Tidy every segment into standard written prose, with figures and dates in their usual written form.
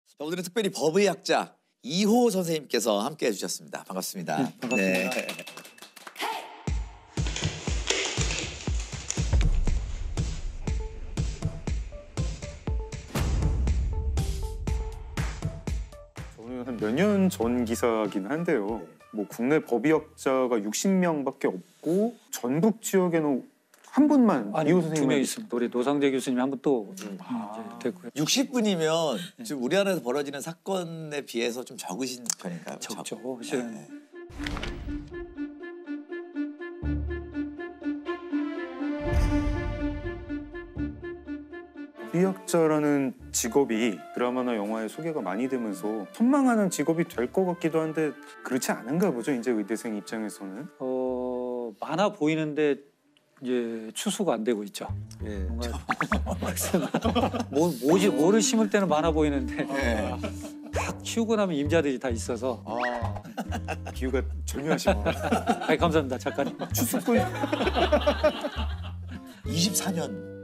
자, 오늘은 특별히 법의학자 이호 선생님께서 함께해 주셨습니다. 반갑습니다. 네, 반갑습니다. 네. 저는 한 몇 년 전 기사긴 한데요. 뭐 국내 법의학자가 60명밖에 없고 전북 지역에는 한 분만 아니, 이호 2명 선생님 있습니다. 우리 노상재 교수님 한 분 또 됐고요. 60분이면 지금 우리나라에서 벌어지는 사건에 비해서 좀 적으신 편인가요? 적죠. 실은. 네. 법의학자라는 직업이 드라마나 영화에 소개가 많이 되면서 선망하는 직업이 될 것 같기도 한데 그렇지 않은가 보죠. 이제 의대생 입장에서는. 많아 보이는데 이제 추수가 안 되고 있죠. 예. 뭔가 뭐를 심을 때는 많아 보이는데 네. 딱 키우고 나면 임자들이 다 있어서. 비유가 절묘하시고. 아이, 감사합니다 작가님. 추수꾼. 24년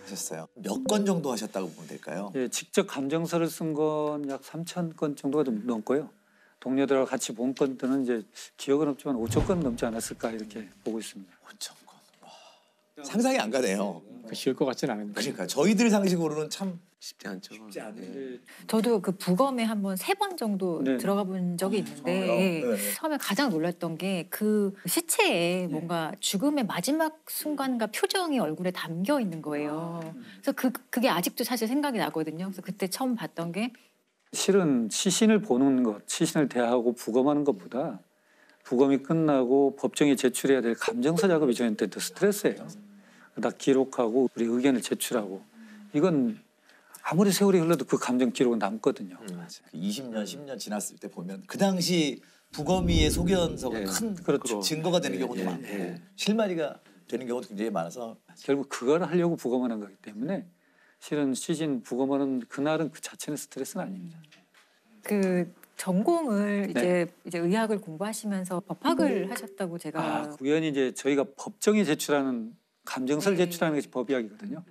하셨어요. 몇 건 정도 하셨다고 보면 될까요? 예, 직접 감정서를 쓴 건 약 3,000건 정도가 좀 넘고요. 동료들하고 같이 본 건들은 이제 기억은 없지만 5,000건 넘지 않았을까 이렇게 보고 있습니다. 5,000건. 상상이 안 가네요. 쉬울 것 같지는 않은데. 그러니까 저희들 상식으로는 참 쉽지 않죠. 쉽지 않은데. 저도 그 부검에 한번 3번 정도 네. 들어가 본 적이 있는데 네. 처음에 가장 놀랐던 게 그 시체에 뭔가 죽음의 마지막 순간과 표정이 얼굴에 담겨 있는 거예요. 그래서 그게 아직도 사실 생각이 나거든요. 그래서 그때 처음 봤던 게 실은 시신을 보는 것, 시신을 대하고 부검하는 것보다 부검이 끝나고 법정에 제출해야 될 감정서 작업이 저희한테 더 스트레스예요. 다 기록하고 우리 의견을 제출하고 이건 아무리 세월이 흘러도 그 감정 기록은 남거든요. 20년, 10년 지났을 때 보면 그 당시 부검이의 소견서가 예, 큰 그렇죠. 증거가 되는 예, 경우도 예, 많고 예. 실마리가 되는 경우도 굉장히 많아서 결국 그걸 하려고 부검하는 거기 때문에 실은 시신 부검하는 그날은 그 자체는 스트레스는 아닙니다. 그 전공을 네. 이제 의학을 공부하시면서 법학을 하셨다고 제가 우연히 이제 저희가 법정에 제출하는 감정서를 네. 제출하는 것이 법의학이거든요.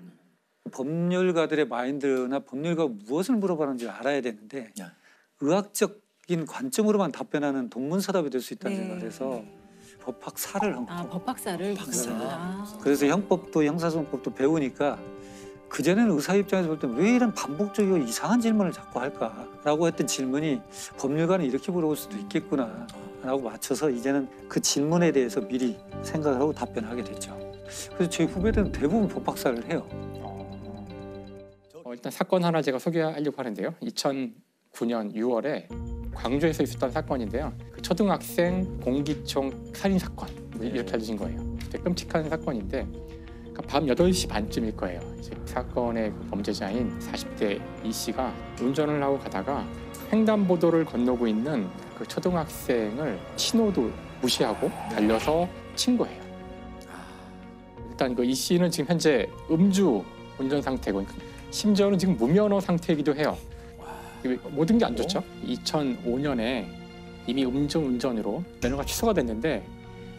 법률가들의 마인드나 법률가가 무엇을 물어보는지 알아야 되는데 야. 의학적인 관점으로만 답변하는 동문서답이 될 수 있다는 네. 생각을 해서 법학사를 한 거죠. 법학사를 박사. 공부했구나. 그래서 형법도 형사소송법도 배우니까 그전에는 의사 입장에서 볼 때 왜 이런 반복적이고 이상한 질문을 자꾸 할까라고 했던 질문이 법률가는 이렇게 물어볼 수도 있겠구나라고 맞춰서 이제는 그 질문에 대해서 미리 생각을 하고 답변하게 됐죠. 그래서 저희 후배들은 대부분 법학사를 해요. 일단 사건 하나 제가 소개하려고 하는데요. 2009년 6월에 광주에서 있었던 사건인데요. 그 초등학생 공기총 살인 사건 이렇게 알려진 거예요. 되게 끔찍한 사건인데 밤 8시 반쯤일 거예요. 이제 사건의 그 범죄자인 40대 이 씨가 운전을 하고 가다가 횡단보도를 건너고 있는 그 초등학생을 신호도 무시하고 달려서 친 거예요. 일단 그 이 씨는 지금 현재 음주 운전 상태고 심지어는 지금 무면허 상태이기도 해요. 모든 게 안 좋죠. 2005년에 이미 음주 운전으로 면허가 취소가 됐는데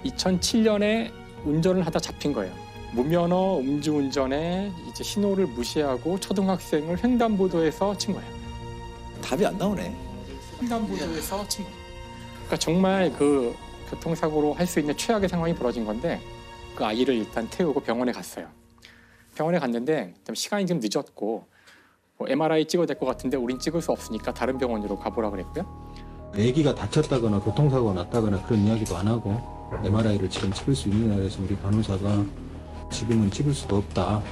2007년에 운전을 하다 잡힌 거예요. 무면허 음주운전에 이제 신호를 무시하고 초등학생을 횡단보도에서 친 거예요. 답이 안 나오네. 횡단보도에서 친 거예요. 그러니까 정말 그 교통사고로 할 수 있는 최악의 상황이 벌어진 건데 그 아이를 일단 태우고 병원에 갔어요. 병원에 갔는데 시간이 좀 늦었고 뭐 MRI 찍어야 될 것 같은데 우린 찍을 수 없으니까 다른 병원으로 가보라 그랬고요. 아기가 다쳤다거나 교통사고가 났다거나 그런 이야기도 안 하고 MRI를 지금 찍을 수 있느냐 해서 우리 간호사가 지금은 찍을 수도 없다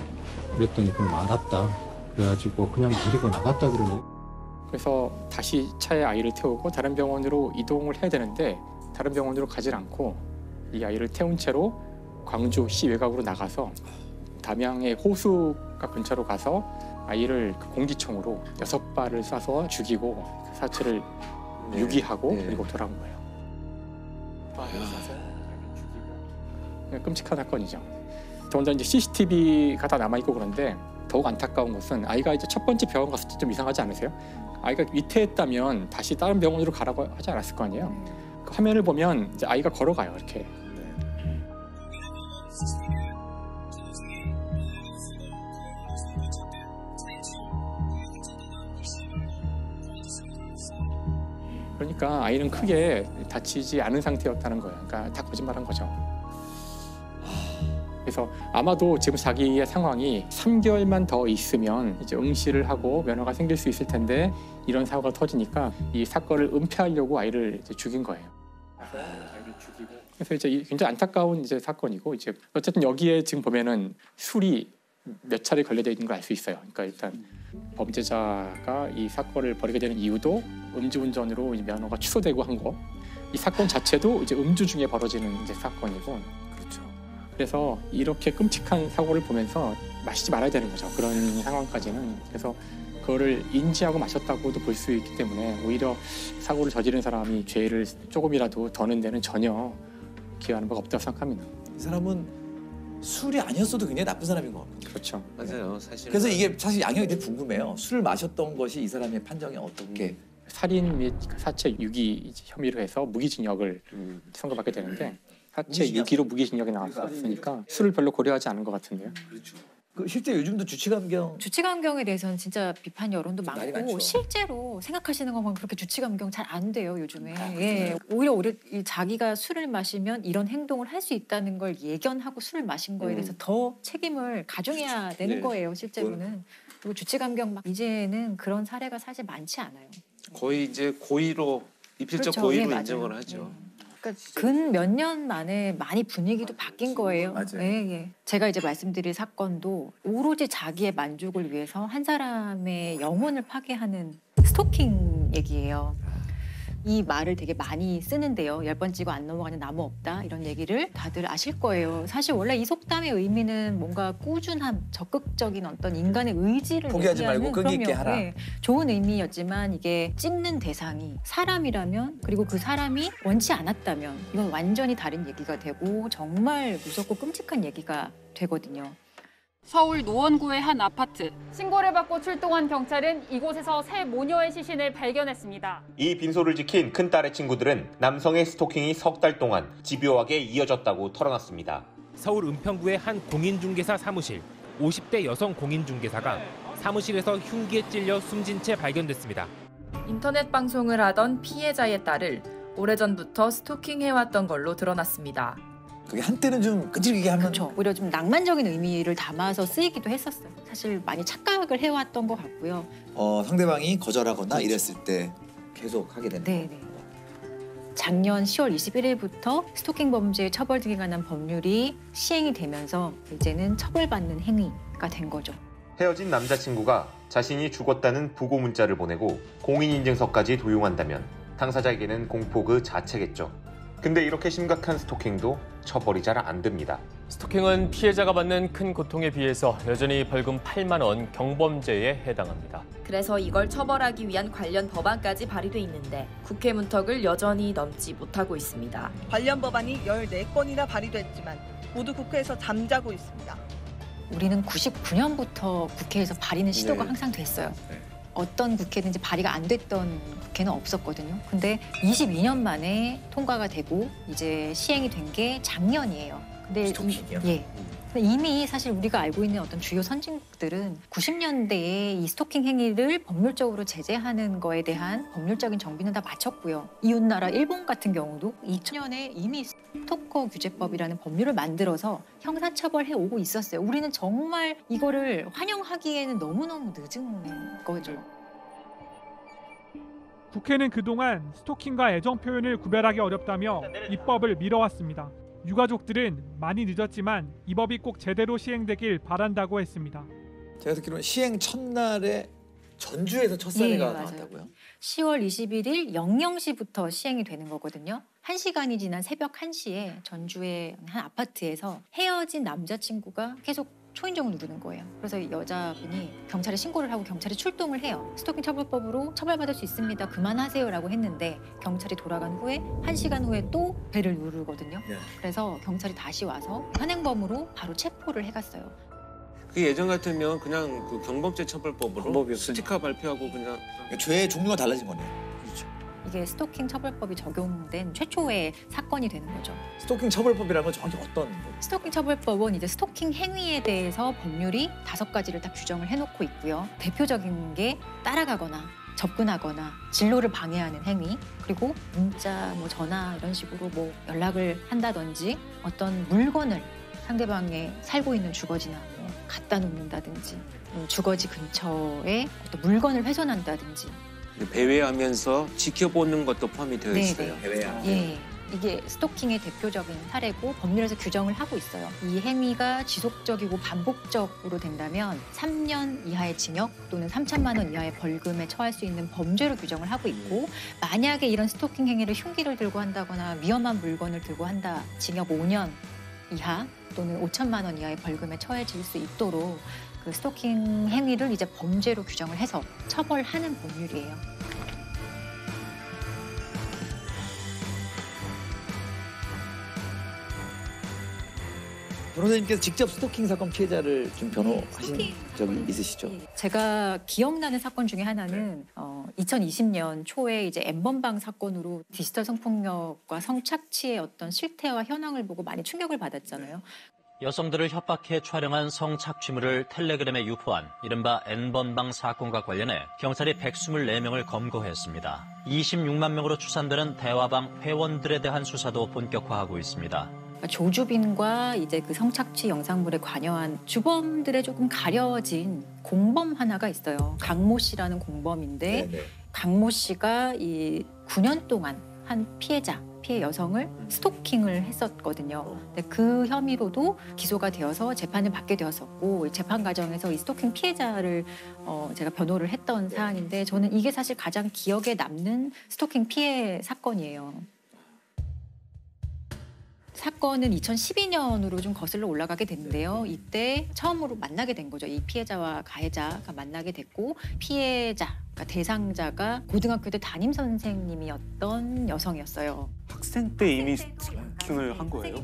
그랬더니 그럼 알았다 그래가지고 그냥 데리고 나갔다 그러네. 그래서 다시 차에 아이를 태우고 다른 병원으로 이동을 해야 되는데 다른 병원으로 가질 않고 이 아이를 태운 채로 광주시 외곽으로 나가서 담양의 호수가 근처로 가서 아이를 그 공기총으로 6발을 쏴서 죽이고 그 사체를 유기하고 그리고 돌아온 거예요. 죽이고 끔찍한 사건이죠. 더군다나 이제 CCTV가 다 남아 있고 그런데 더욱 안타까운 것은 아이가 이제 첫 번째 병원 갔을 때 좀 이상하지 않으세요? 아이가 위태했다면 다시 다른 병원으로 가라고 하지 않았을 거 아니에요. 그 화면을 보면 이제 아이가 걸어가요 이렇게. 그러니까 아이는 크게 다치지 않은 상태였다는 거예요. 그러니까 다 거짓말한 거죠. 그래서 아마도 지금 자기의 상황이 3개월만 더 있으면 이제 응시를 하고 면허가 생길 수 있을 텐데 이런 사고가 터지니까 이 사건을 은폐하려고 아이를 이제 죽인 거예요. 아이를 죽이고. 그래서 이제 굉장히 안타까운 이제 사건이고 이제 어쨌든 여기에 지금 보면은 술이 몇 차례 걸려져 있는 걸 알 수 있어요. 그러니까 일단 범죄자가 이 사건을 벌이게 되는 이유도 음주운전으로 이제 면허가 취소되고 한 거. 이 사건 자체도 이제 음주 중에 벌어지는 이제 사건이고. 그렇죠. 그래서 이렇게 끔찍한 사고를 보면서 마시지 말아야 되는 거죠. 그런 상황까지는. 그래서 그거를 인지하고 마셨다고도 볼 수 있기 때문에 오히려 사고를 저지른 사람이 죄를 조금이라도 더는 데는 전혀 기여하는 바가 없다고 생각합니다. 이 사람은 술이 아니었어도 굉장히 나쁜 사람인 것 같거든요. 그렇죠. 맞아요. 사실. 그래서 이게 사실 양형이 되게 궁금해요. 술을 마셨던 것이 이 사람의 판정이 어떻게? 살인 및 사체 유기 혐의로 해서 무기징역을 선고받게 되는데 사체 무기징역? 유기로 무기징역이 나왔으니까 술을 별로 고려하지 않은 것 같은데요. 그렇죠. 그 실제 요즘도 주치감경 주치감경에 대해서는 진짜 비판 여론도 많이 많고 많죠. 실제로 생각하시는 것만 그렇게 주치감경 잘 안 돼요 요즘에. 예. 그래요? 오히려 이 자기가 술을 마시면 이런 행동을 할 수 있다는 걸 예견하고 술을 마신 거에 대해서 더 책임을 가중해야 되는 네. 거예요 실제로는. 그리고 주치감경 이제는 그런 사례가 사실 많지 않아요. 거의 이제 고의로 입실적 그렇죠. 고의로 예, 맞아요. 인정을 하죠. 그러니까 근 몇 년 만에 많이 분위기도 바뀐 거예요. 맞아요. 예, 예. 제가 이제 말씀드릴 사건도 오로지 자기의 만족을 위해서 한 사람의 영혼을 파괴하는 스토킹 얘기예요. 이 말을 되게 많이 쓰는데요. 10번 찍어 안 넘어가는 나무 없다 이런 얘기를 다들 아실 거예요. 사실 원래 이 속담의 의미는 뭔가 꾸준함, 적극적인 어떤 인간의 의지를 포기하지 얘기하는 말고 끈기 있게 그럼요. 하라. 네, 좋은 의미였지만 이게 찍는 대상이 사람이라면 그리고 그 사람이 원치 않았다면 이건 완전히 다른 얘기가 되고 정말 무섭고 끔찍한 얘기가 되거든요. 서울 노원구의 한 아파트. 신고를 받고 출동한 경찰은 이곳에서 새 모녀의 시신을 발견했습니다. 이 빈소를 지킨 큰딸의 친구들은 남성의 스토킹이 석 달 동안 집요하게 이어졌다고 털어놨습니다. 서울 은평구의 한 공인중개사 사무실. 50대 여성 공인중개사가 사무실에서 흉기에 찔려 숨진 채 발견됐습니다. 인터넷 방송을 하던 피해자의 딸을 오래전부터 스토킹해왔던 걸로 드러났습니다. 그게 한때는 좀 끈질기게 하면 그렇죠. 오히려 좀 낭만적인 의미를 담아서 쓰이기도 했었어요. 사실 많이 착각을 해왔던 것 같고요. 상대방이 거절하거나 이랬을 때 계속 하게 된다. 네, 네. 작년 10월 21일부터 스토킹 범죄 처벌 등에 관한 법률이 시행이 되면서 이제는 처벌받는 행위가 된 거죠. 헤어진 남자친구가 자신이 죽었다는 부고 문자를 보내고 공인인증서까지 도용한다면 당사자에게는 공포 그 자체겠죠. 근데 이렇게 심각한 스토킹도 처벌이 잘 안 됩니다. 스토킹은 피해자가 받는 큰 고통에 비해서 여전히 벌금 8만 원 경범죄에 해당합니다. 그래서 이걸 처벌하기 위한 관련 법안까지 발의돼 있는데 국회 문턱을 여전히 넘지 못하고 있습니다. 관련 법안이 14건이나 발의됐지만 모두 국회에서 잠자고 있습니다. 우리는 99년부터 국회에서 발의는 시도가 항상 됐어요. 어떤 국회든지 발의가 안 됐던 국회는 없었거든요. 근데 22년 만에 통과가 되고 이제 시행이 된 게 작년이에요. 근데 스토킹이요? 예. 근데 이미 사실 우리가 알고 있는 어떤 주요 선진국들은 90년대에 이 스토킹 행위를 법률적으로 제재하는 거에 대한 법률적인 정비는 다 마쳤고요. 이웃나라 일본 같은 경우도 2000년에 이미 스토커 규제법이라는 법률을 만들어서 형사처벌해 오고 있었어요. 우리는 정말 이거를 환영하기에는 너무너무 늦은 거죠. 국회는 그동안 스토킹과 애정 표현을 구별하기 어렵다며 입법을 미뤄왔습니다. 유가족들은 많이 늦었지만 이 법이 꼭 제대로 시행되길 바란다고 했습니다. 제가 듣기로는 시행 첫날에 전주에서 첫 사례가 맞아요. 나왔다고요? 10월 21일 00시부터 시행이 되는 거거든요. 1시간이 지난 새벽 1시에 전주의 한 아파트에서 헤어진 남자친구가 계속 초인종을 누르는 거예요. 그래서 여자분이 경찰에 신고를 하고 경찰이 출동을 해요. 스토킹 처벌법으로 처벌받을 수 있습니다. 그만하세요라고 했는데 경찰이 돌아간 후에 1시간 후에 또 벨을 누르거든요. 그래서 경찰이 다시 와서 현행범으로 바로 체포를 해갔어요. 그 예전 같으면 그냥 그 경범죄 처벌법으로 방법이 스티커 발표하고 그냥 죄의 종류가 달라진 거네요. 이게 스토킹 처벌법이 적용된 최초의 사건이 되는 거죠. 스토킹 처벌법이라는 건 정확히 어떤 거예요? 스토킹 처벌법은 이제 스토킹 행위에 대해서 법률이 5가지를 딱 규정을 해놓고 있고요. 대표적인 게 따라가거나 접근하거나 진로를 방해하는 행위, 그리고 문자, 전화 이런 식으로 연락을 한다든지 어떤 물건을 상대방의 살고 있는 주거지나 갖다 놓는다든지 주거지 근처에 어떤 물건을 훼손한다든지. 배회하면서 지켜보는 것도 포함이 되어 있어요. 예. 이게 스토킹의 대표적인 사례고 법률에서 규정을 하고 있어요. 이 행위가 지속적이고 반복적으로 된다면 3년 이하의 징역 또는 3천만 원 이하의 벌금에 처할 수 있는 범죄로 규정을 하고 있고, 만약에 이런 스토킹 행위를 흉기를 들고 한다거나 위험한 물건을 들고 한다, 징역 5년 이하 또는 5천만 원 이하의 벌금에 처해질 수 있도록 그 스토킹 행위를 이제 범죄로 규정을 해서 처벌하는 법률이에요. 변호사님께서 직접 스토킹 사건 피해자를 좀 변호하신 적이 있으시죠? 제가 기억나는 사건 중에 하나는 2020년 초에 이제 N번방 사건으로 디지털 성폭력과 성착취의 어떤 실태와 현황을 보고 많이 충격을 받았잖아요. 여성들을 협박해 촬영한 성착취물을 텔레그램에 유포한 이른바 N번방 사건과 관련해 경찰이 124명을 검거했습니다. 26만 명으로 추산되는 대화방 회원들에 대한 수사도 본격화하고 있습니다. 조주빈과 이제 그 성착취 영상물에 관여한 주범들의 조금 가려진 공범 하나가 있어요. 강모 씨라는 공범인데, 강모 씨가 이 9년 동안 한 피해 여성을 스토킹을 했었거든요. 근데 그 혐의로도 기소가 되어서 재판을 받게 되었었고, 재판 과정에서 이 스토킹 피해자를 제가 변호를 했던 사안인데, 저는 이게 사실 가장 기억에 남는 스토킹 피해 사건이에요. 사건은 2012년으로 좀 거슬러 올라가게 됐는데요. 이때 처음으로 만나게 된 거죠. 이 피해자와 가해자가 만나게 됐고, 피해자, 그러니까 대상자가 고등학교 때 담임 선생님이었던 여성이었어요. 학생 때 이미 스토킹을 한 거예요?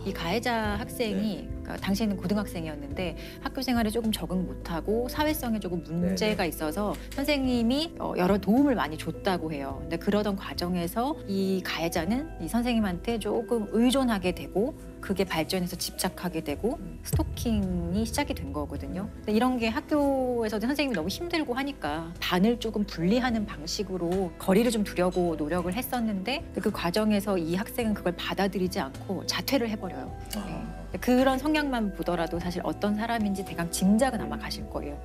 이 가해자 학생이 그러니까 당시에는 고등학생이었는데 학교 생활에 조금 적응 못하고 사회성에 조금 문제가 있어서 선생님이 여러 도움을 많이 줬다고 해요. 근데 그러던 과정에서 이 가해자는 이 선생님한테 조금 의존하게 되고, 그게 발전해서 집착하게 되고 스토킹이 시작이 된 거거든요. 근데 이런 게 학교에서도 선생님이 너무 힘들고 하니까 반을 조금 분리하는 방식으로 거리를 좀 두려고 노력을 했었는데, 그 과정에서 이 학생은 그걸 받아들이지 않고 자퇴를 해버려요. 그런 성향만 보더라도 사실 어떤 사람인지 대강 짐작은 아마 가실 거예요.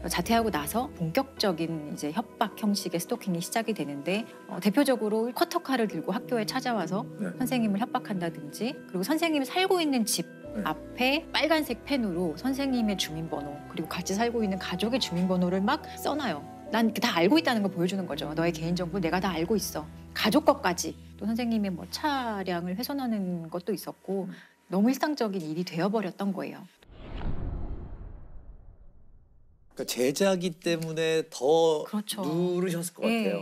자퇴하고 나서 본격적인 이제 협박 형식의 스토킹이 시작이 되는데, 대표적으로 커터칼을 들고 학교에 찾아와서 선생님을 협박한다든지, 그리고 선생님이 살고 있는 집 앞에 빨간색 펜으로 선생님의 주민번호, 그리고 같이 살고 있는 가족의 주민번호를 막 써놔요. 난 다 알고 있다는 걸 보여주는 거죠. 너의 개인정보 내가 다 알고 있어. 가족 것까지. 또 선생님의 차량을 훼손하는 것도 있었고, 너무 일상적인 일이 되어버렸던 거예요. 그러니까 제자기 때문에 더 누르셨을 것 같아요.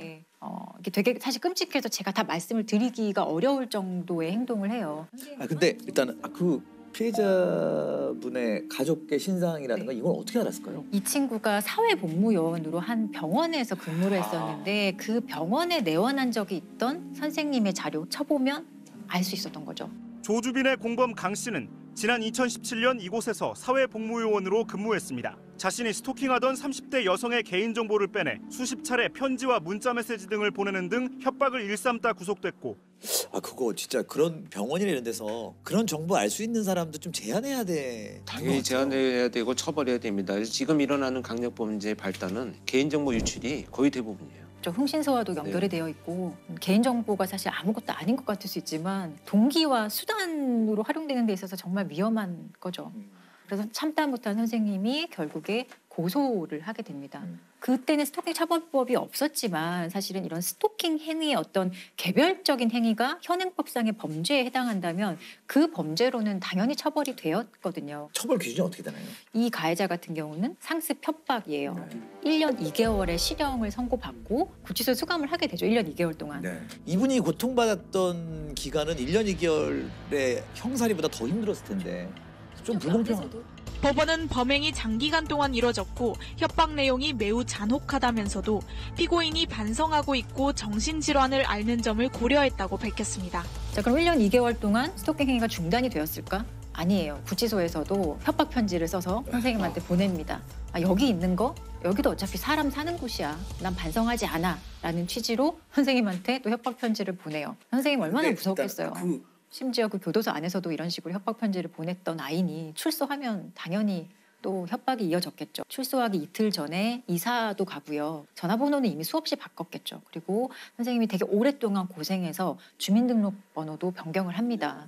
이게 되게 사실 끔찍해서 제가 다 말씀을 드리기가 어려울 정도의 행동을 해요. 근데 일단은 그 피해자분의 가족의 신상이라든가 이걸 어떻게 알았을까요? 이 친구가 사회복무요원으로 한 병원에서 근무를 했었는데, 그 병원에 내원한 적이 있던 선생님의 자료 쳐보면 알 수 있었던 거죠. 조주빈의 공범 강 씨는 지난 2017년 이곳에서 사회복무요원으로 근무했습니다. 자신이 스토킹하던 30대 여성의 개인정보를 빼내 수십 차례 편지와 문자메시지 등을 보내는 등 협박을 일삼다 구속됐고, 그거 진짜 그런 병원이나 이런 데서 그런 정보 알 수 있는 사람도 좀 제한해야 돼. 당연히 제한해야 되고 처벌해야 됩니다. 지금 일어나는 강력범죄의 발단은 개인정보 유출이 거의 대부분이에요. 흥신소와도 연결이 되어 있고, 개인정보가 사실 아무것도 아닌 것 같을 수 있지만 동기와 수단으로 활용되는 데 있어서 정말 위험한 거죠. 그래서 참다 못한 선생님이 결국에 고소를 하게 됩니다. 그때는 스토킹 처벌법이 없었지만 사실은 이런 스토킹 행위의 어떤 개별적인 행위가 현행법상의 범죄에 해당한다면 그 범죄로는 당연히 처벌이 되었거든요. 처벌 기준이 어떻게 되나요? 이 가해자 같은 경우는 상습 협박이에요. 1년 2개월의 실형을 선고받고 구치소에 수감을 하게 되죠. 1년 2개월 동안. 이분이 고통받았던 기간은 1년 2개월의 형사리보다 더 힘들었을 텐데 좀 불공평한. 법원은 범행이 장기간 동안 이뤄졌고 협박 내용이 매우 잔혹하다면서도 피고인이 반성하고 있고 정신질환을 앓는 점을 고려했다고 밝혔습니다. 자, 그럼 1년 2개월 동안 스토킹 행위가 중단이 되었을까? 아니에요. 구치소에서도 협박 편지를 써서 선생님한테 보냅니다. 여기 있는 거 여기도 어차피 사람 사는 곳이야. 난 반성하지 않아. 라는 취지로 선생님한테 또 협박 편지를 보내요. 선생님 얼마나 무서웠겠어요. 심지어 그 교도소 안에서도 이런 식으로 협박 편지를 보냈던 아이니 출소하면 당연히 또 협박이 이어졌겠죠. 출소하기 이틀 전에 이사도 가고요. 전화번호는 이미 수없이 바꿨겠죠. 그리고 선생님이 되게 오랫동안 고생해서 주민등록번호도 변경을 합니다.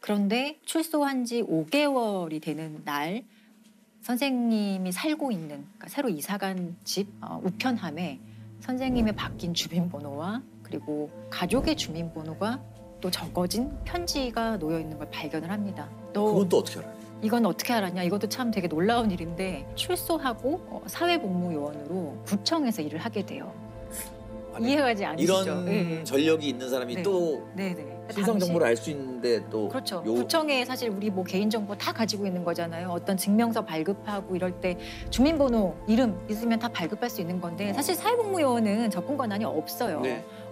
그런데 출소한 지 5개월이 되는 날 선생님이 살고 있는, 그러니까 새로 이사간 집 우편함에 선생님의 바뀐 주민번호와 그리고 가족의 주민번호가 또 적어진 편지가 놓여 있는 걸 발견을 합니다. 그건 또 어떻게 알아요? 이건 어떻게 알았냐? 이것도 참 되게 놀라운 일인데 출소하고 사회복무요원으로 구청에서 일을 하게 돼요. 이해가지 않으시죠? 이런 전력이 있는 사람이 또 신상 정보를 알 수 있는데 또 그렇죠. 구청에 사실 우리 뭐 개인정보 다 가지고 있는 거잖아요. 어떤 증명서 발급하고 이럴 때 주민번호, 이름 있으면 다 발급할 수 있는 건데 사실 사회복무요원은 접근 권한이 없어요.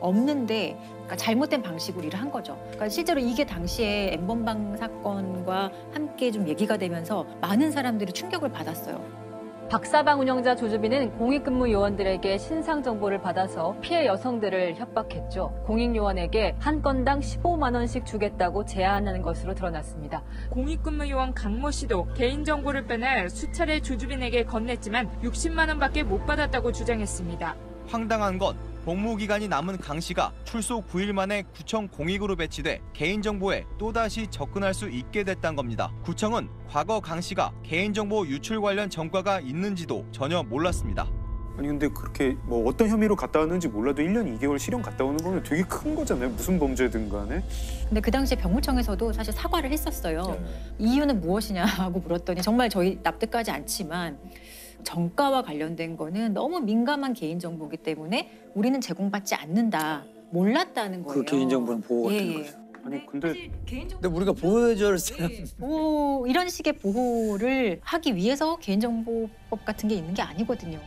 없는데 그러니까 잘못된 방식으로 일을 한 거죠. 그러니까 실제로 이게 당시에 N번방 사건과 함께 좀 얘기가 되면서 많은 사람들이 충격을 받았어요. 박사방 운영자 조주빈은 공익근무 요원들에게 신상 정보를 받아서 피해 여성들을 협박했죠. 공익요원에게 한 건당 15만 원씩 주겠다고 제안하는 것으로 드러났습니다. 공익근무 요원 강모 씨도 개인정보를 빼내 수차례 조주빈에게 건넸지만 60만 원밖에 못 받았다고 주장했습니다. 황당한 건 복무기간이 남은 강 씨가 출소 9일 만에 구청 공익으로 배치돼 개인정보에 또다시 접근할 수 있게 됐다는 겁니다. 구청은 과거 강 씨가 개인정보 유출 관련 전과가 있는지도 전혀 몰랐습니다. 아니 근데 그렇게 뭐 어떤 혐의로 갔다 왔는지 몰라도 1년 2개월 실형 갔다 오는 거는 되게 큰 거잖아요. 무슨 범죄든 간에. 근데 그 당시에 병무청에서도 사실 사과를 했었어요. 이유는 무엇이냐고 물었더니 정말 저희 납득하지 않지만 정가와 관련된 거는 너무 민감한 개인정보이기 때문에 우리는 제공받지 않는다. 몰랐다는 거예요. 그 개인정보는 보호가 되는 거죠. 아니 근데 우리가 보호해줄 사람 보호, 이런 식의 보호를 하기 위해서 개인정보법 같은 게 있는 게 아니거든요.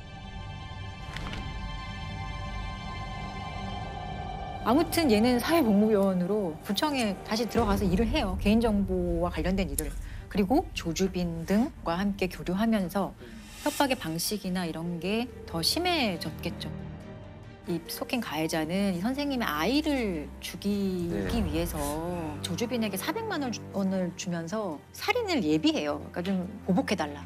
아무튼 얘는 사회복무요원으로 구청에 다시 들어가서 일을 해요. 개인정보와 관련된 일을. 그리고 조주빈 등과 함께 교류하면서 협박의 방식이나 이런 게 더 심해졌겠죠. 이 스토킹 가해자는 이 선생님의 아이를 죽이기 위해서 조주빈에게 400만 원을 주면서 살인을 예비해요. 그러니까 좀 보복해달라.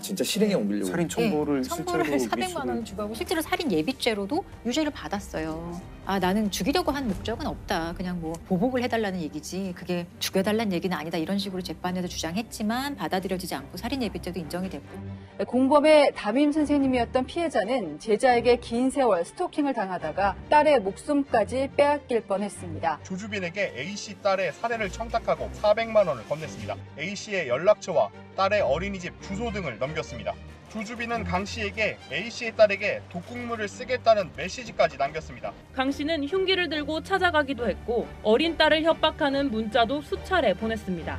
진짜 실행에 옮기려고. 살인 첨보를 첨부를 실제로 400만 원을 주고 하고 실제로 살인 예비죄로도 유죄를 받았어요. 나는 죽이려고 한 목적은 없다. 그냥 뭐 보복을 해달라는 얘기지. 그게 죽여달라는 얘기는 아니다. 이런 식으로 재판에서 주장했지만 받아들여지지 않고 살인 예비죄도 인정이 됐고. 공범의 담임 선생님이었던 피해자는 제자에게 긴 세월 스토킹을 당하다가 딸의 목숨까지 빼앗길 뻔했습니다. 조주빈에게 A씨 딸의 살해를 청탁하고 400만 원을 건넸습니다. A씨의 연락처와 딸의 어린이집 주소 등을 넘겼습니다. 조주빈은 강 씨에게 A씨의 딸에게 독극물을 쓰겠다는 메시지까지 남겼습니다. 강 씨는 흉기를 들고 찾아가기도 했고 어린 딸을 협박하는 문자도 수차례 보냈습니다.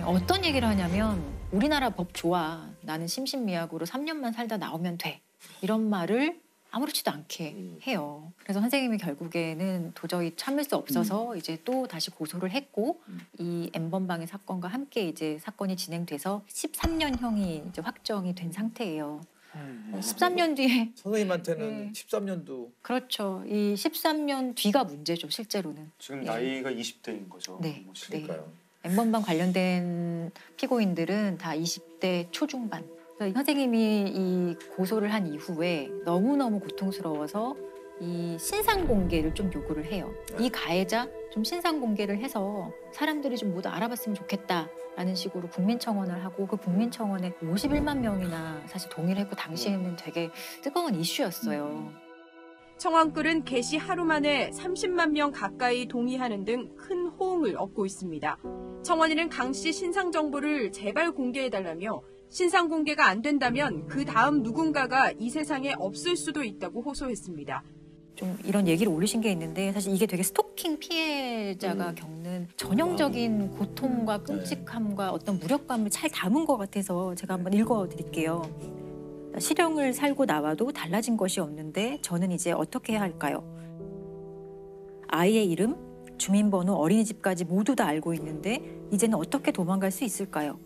어떤 얘기를 하냐면 우리나라 법 좋아. 나는 심신미약으로 3년만 살다 나오면 돼. 이런 말을 아무렇지도 않게 해요. 그래서 선생님이 결국에는 도저히 참을 수 없어서 이제 또 다시 고소를 했고 이 N번방의 사건과 함께 이제 사건이 진행돼서 13년형이 이제 확정이 된 상태예요. 13년 뒤에 선생님한테는 13년도 그렇죠. 이 13년 뒤가 문제죠, 실제로는. 지금 나이가 20대인 거죠. 네. 그러니까요. N번방 관련된 피고인들은 다 20대 초중반. 선생님이 이 고소를 한 이후에 너무너무 고통스러워서 이 신상 공개를 좀 요구를 해요. 이 가해자 좀 신상 공개를 해서 사람들이 좀 모두 알아봤으면 좋겠다라는 식으로 국민청원을 하고 그 국민청원에 51만 명이나 사실 동의를 했고 당시에는 되게 뜨거운 이슈였어요. 청원글은 게시 하루 만에 30만 명 가까이 동의하는 등 큰 호응을 얻고 있습니다. 청원인은 강 씨 신상 정보를 제발 공개해달라며 신상 공개가 안 된다면 그 다음 누군가가 이 세상에 없을 수도 있다고 호소했습니다. 좀 이런 얘기를 올리신 게 있는데 사실 이게 되게 스토킹 피해자가 겪는 전형적인 고통과 끔찍함과 어떤 무력감을 잘 담은 것 같아서 제가 한번 읽어드릴게요. 실형을 살고 나와도 달라진 것이 없는데 저는 이제 어떻게 해야 할까요? 아이의 이름, 주민번호, 어린이집까지 모두 다 알고 있는데 이제는 어떻게 도망갈 수 있을까요?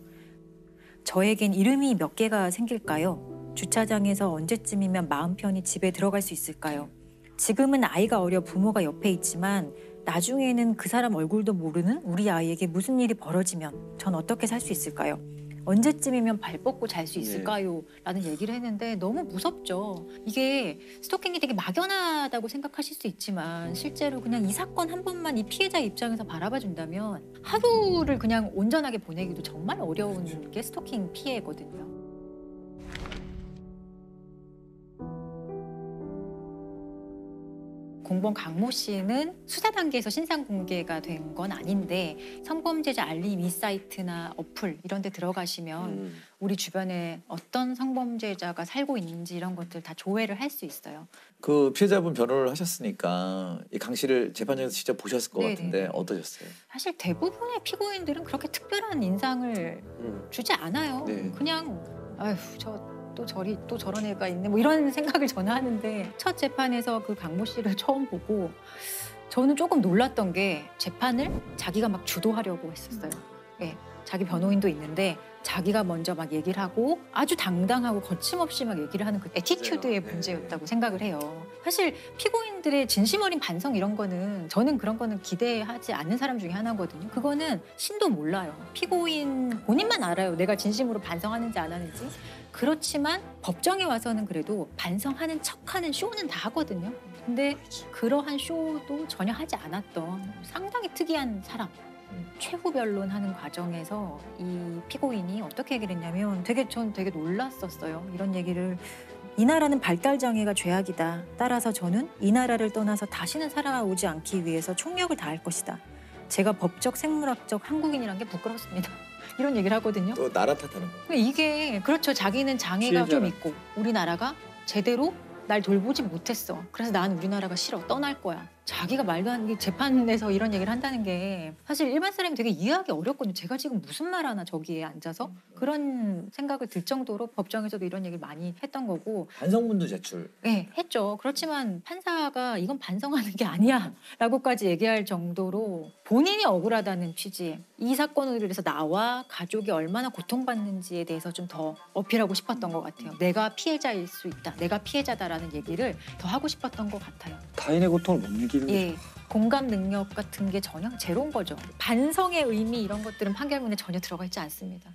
저에겐 이름이 몇 개가 생길까요? 주차장에서 언제쯤이면 마음 편히 집에 들어갈 수 있을까요? 지금은 아이가 어려 부모가 옆에 있지만 나중에는 그 사람 얼굴도 모르는 우리 아이에게 무슨 일이 벌어지면 전 어떻게 살 수 있을까요? 언제쯤이면 발 뻗고 잘 수 있을까요? 라는 얘기를 했는데 너무 무섭죠. 이게 스토킹이 되게 막연하다고 생각하실 수 있지만 실제로 그냥 이 사건 한 번만 이 피해자 입장에서 바라봐 준다면 하루를 그냥 온전하게 보내기도 정말 어려운 게 스토킹 피해거든요. 공범 강모 씨는 수사 단계에서 신상 공개가 된 건 아닌데 성범죄자 알림 이 사이트나 어플 이런 데 들어가시면 우리 주변에 어떤 성범죄자가 살고 있는지 이런 것들 다 조회를 할 수 있어요. 그 피해자분 변호를 하셨으니까 이 강 씨를 재판장에서 직접 보셨을 것 네네. 같은데 어떠셨어요? 사실 대부분의 피고인들은 그렇게 특별한 인상을 주지 않아요. 네. 그냥 아휴 또 저런 애가 있네 뭐 이런 생각을 저는 하는데 첫 재판에서 그 강모 씨를 처음 보고 저는 조금 놀랐던 게 재판을 자기가 막 주도하려고 했었어요. 예, 자기 변호인도 있는데 자기가 먼저 막 얘기를 하고 아주 당당하고 거침없이 막 얘기를 하는 그 애티튜드의 문제였다고 생각을 해요. 사실 피고인들의 진심 어린 반성 이런 거는 저는 그런 거는 기대하지 않는 사람 중에 하나거든요. 그거는 신도 몰라요. 피고인 본인만 알아요. 내가 진심으로 반성하는지 안 하는지. 그렇지만 법정에 와서는 그래도 반성하는 척하는 쇼는 다 하거든요. 근데 그러한 쇼도 전혀 하지 않았던 상당히 특이한 사람. 최후 변론하는 과정에서 이 피고인이 어떻게 얘기를 했냐면 전 되게 놀랐었어요. 이런 얘기를 이 나라는 발달 장애가 죄악이다. 따라서 저는 이 나라를 떠나서 다시는 살아오지 않기 위해서 총력을 다할 것이다. 제가 법적 생물학적 한국인이란 게 부끄럽습니다. 이런 얘기를 하거든요. 또 나라 탓하는 거. 이게 그렇죠. 자기는 장애가 좀 있고 우리나라가 제대로 날 돌보지 못했어. 그래서 난 우리나라가 싫어. 떠날 거야. 자기가 말도 안 돼. 재판에서 이런 얘기를 한다는 게 사실 일반 사람이 되게 이해하기 어렵거든요. 제가 지금 무슨 말 하나 저기에 앉아서 그런 생각을 들 정도로 법정에서도 이런 얘기를 많이 했던 거고. 반성문도 제출. 네, 했죠. 그렇지만 판사가 이건 반성하는 게 아니야 라고까지 얘기할 정도로 본인이 억울하다는 취지에 이 사건으로 인해서 나와 가족이 얼마나 고통받는지에 대해서 좀 더 어필하고 싶었던 것 같아요. 내가 피해자일 수 있다. 내가 피해자다라는 얘기를 더 하고 싶었던 것 같아요. 타인의 고통을 못 느끼는 거죠. 예, 공감 능력 같은 게 전혀 제로인 거죠. 반성의 의미 이런 것들은 판결문에 전혀 들어가 있지 않습니다.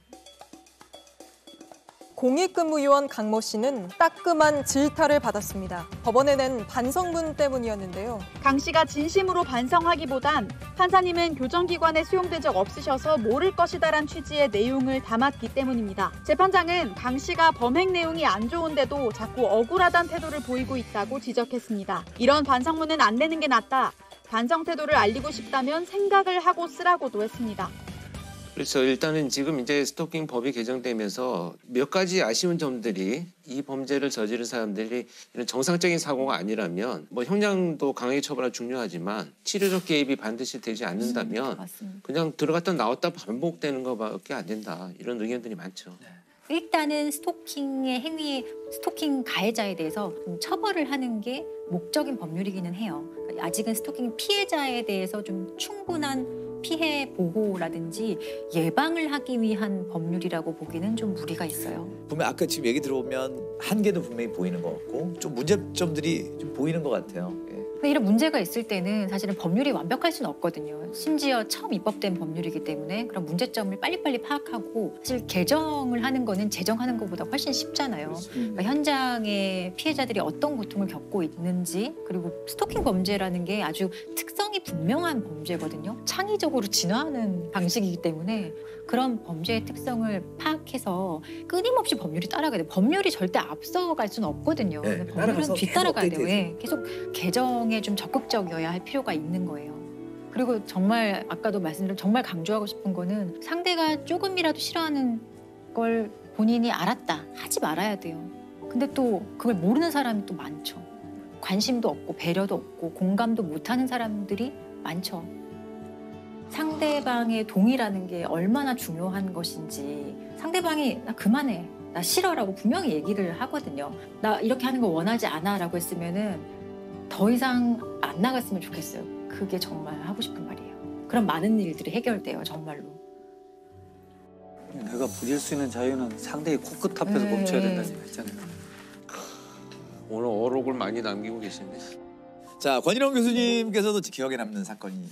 공익근무요원 강모 씨는 따끔한 질타를 받았습니다. 법원에 낸 반성문 때문이었는데요. 강 씨가 진심으로 반성하기보단 판사님은 교정기관에 수용된 적 없으셔서 모를 것이다란 취지의 내용을 담았기 때문입니다. 재판장은 강 씨가 범행 내용이 안 좋은데도 자꾸 억울하다는 태도를 보이고 있다고 지적했습니다. 이런 반성문은 안 내는 게 낫다. 반성 태도를 알리고 싶다면 생각을 하고 쓰라고도 했습니다. 그래서 일단은 지금 이제 스토킹 법이 개정되면서 몇 가지 아쉬운 점들이 이 범죄를 저지른 사람들이 이런 정상적인 사고가 아니라면 뭐 형량도 강하게 처벌하기 중요하지만 치료적 개입이 반드시 되지 않는다면 그냥 들어갔다 나왔다 반복되는 것밖에 안 된다. 이런 의견들이 많죠. 일단은 스토킹의 행위, 스토킹 가해자에 대해서 좀 처벌을 하는 게 목적인 법률이기는 해요. 아직은 스토킹 피해자에 대해서 좀 충분한 피해 보호라든지 예방을 하기 위한 법률이라고 보기는 좀 무리가 있어요. 보면 아까 지금 얘기 들어보면 한계도 분명히 보이는 것 같고 좀 문제점들이 좀 보이는 것 같아요. 예. 근데 이런 문제가 있을 때는 사실은 법률이 완벽할 수는 없거든요. 심지어 처음 입법된 법률이기 때문에 그런 문제점을 빨리빨리 파악하고 사실 개정을 하는 거는 제정하는 것보다 훨씬 쉽잖아요. 그러니까 현장에 피해자들이 어떤 고통을 겪고 있는지 그리고 스토킹 범죄라는 게 아주 특성이 분명한 범죄거든요. 창의적으로 진화하는 방식이기 때문에 그런 범죄의 특성을 파악해서 끊임없이 법률이 따라가야 돼요. 법률이 절대 앞서갈 수는 없거든요. 네, 법률은 뒤따라가야 돼요. 계속 예, 계속 개정에 좀 적극적이어야 할 필요가 있는 거예요. 그리고 정말 아까도 말씀드린 정말 강조하고 싶은 거는 상대가 조금이라도 싫어하는 걸 본인이 알았다. 하지 말아야 돼요. 근데 또 그걸 모르는 사람이 또 많죠. 관심도 없고 배려도 없고 공감도 못하는 사람들이 많죠. 상대방의 동의라는 게 얼마나 중요한 것인지 상대방이 나 그만해, 나 싫어라고 분명히 얘기를 하거든요. 나 이렇게 하는 거 원하지 않아 라고 했으면은 더 이상 안 나갔으면 좋겠어요. 그게 정말 하고 싶은 말이에요. 그럼 많은 일들이 해결돼요, 정말로. 내가 부릴 수 있는 자유는 상대의 코끝 앞에서 멈춰야 된다는 얘기 있잖아요. 오늘 어록을 많이 남기고 계시네. 자, 권일원 교수님께서도 기억에 남는 사건이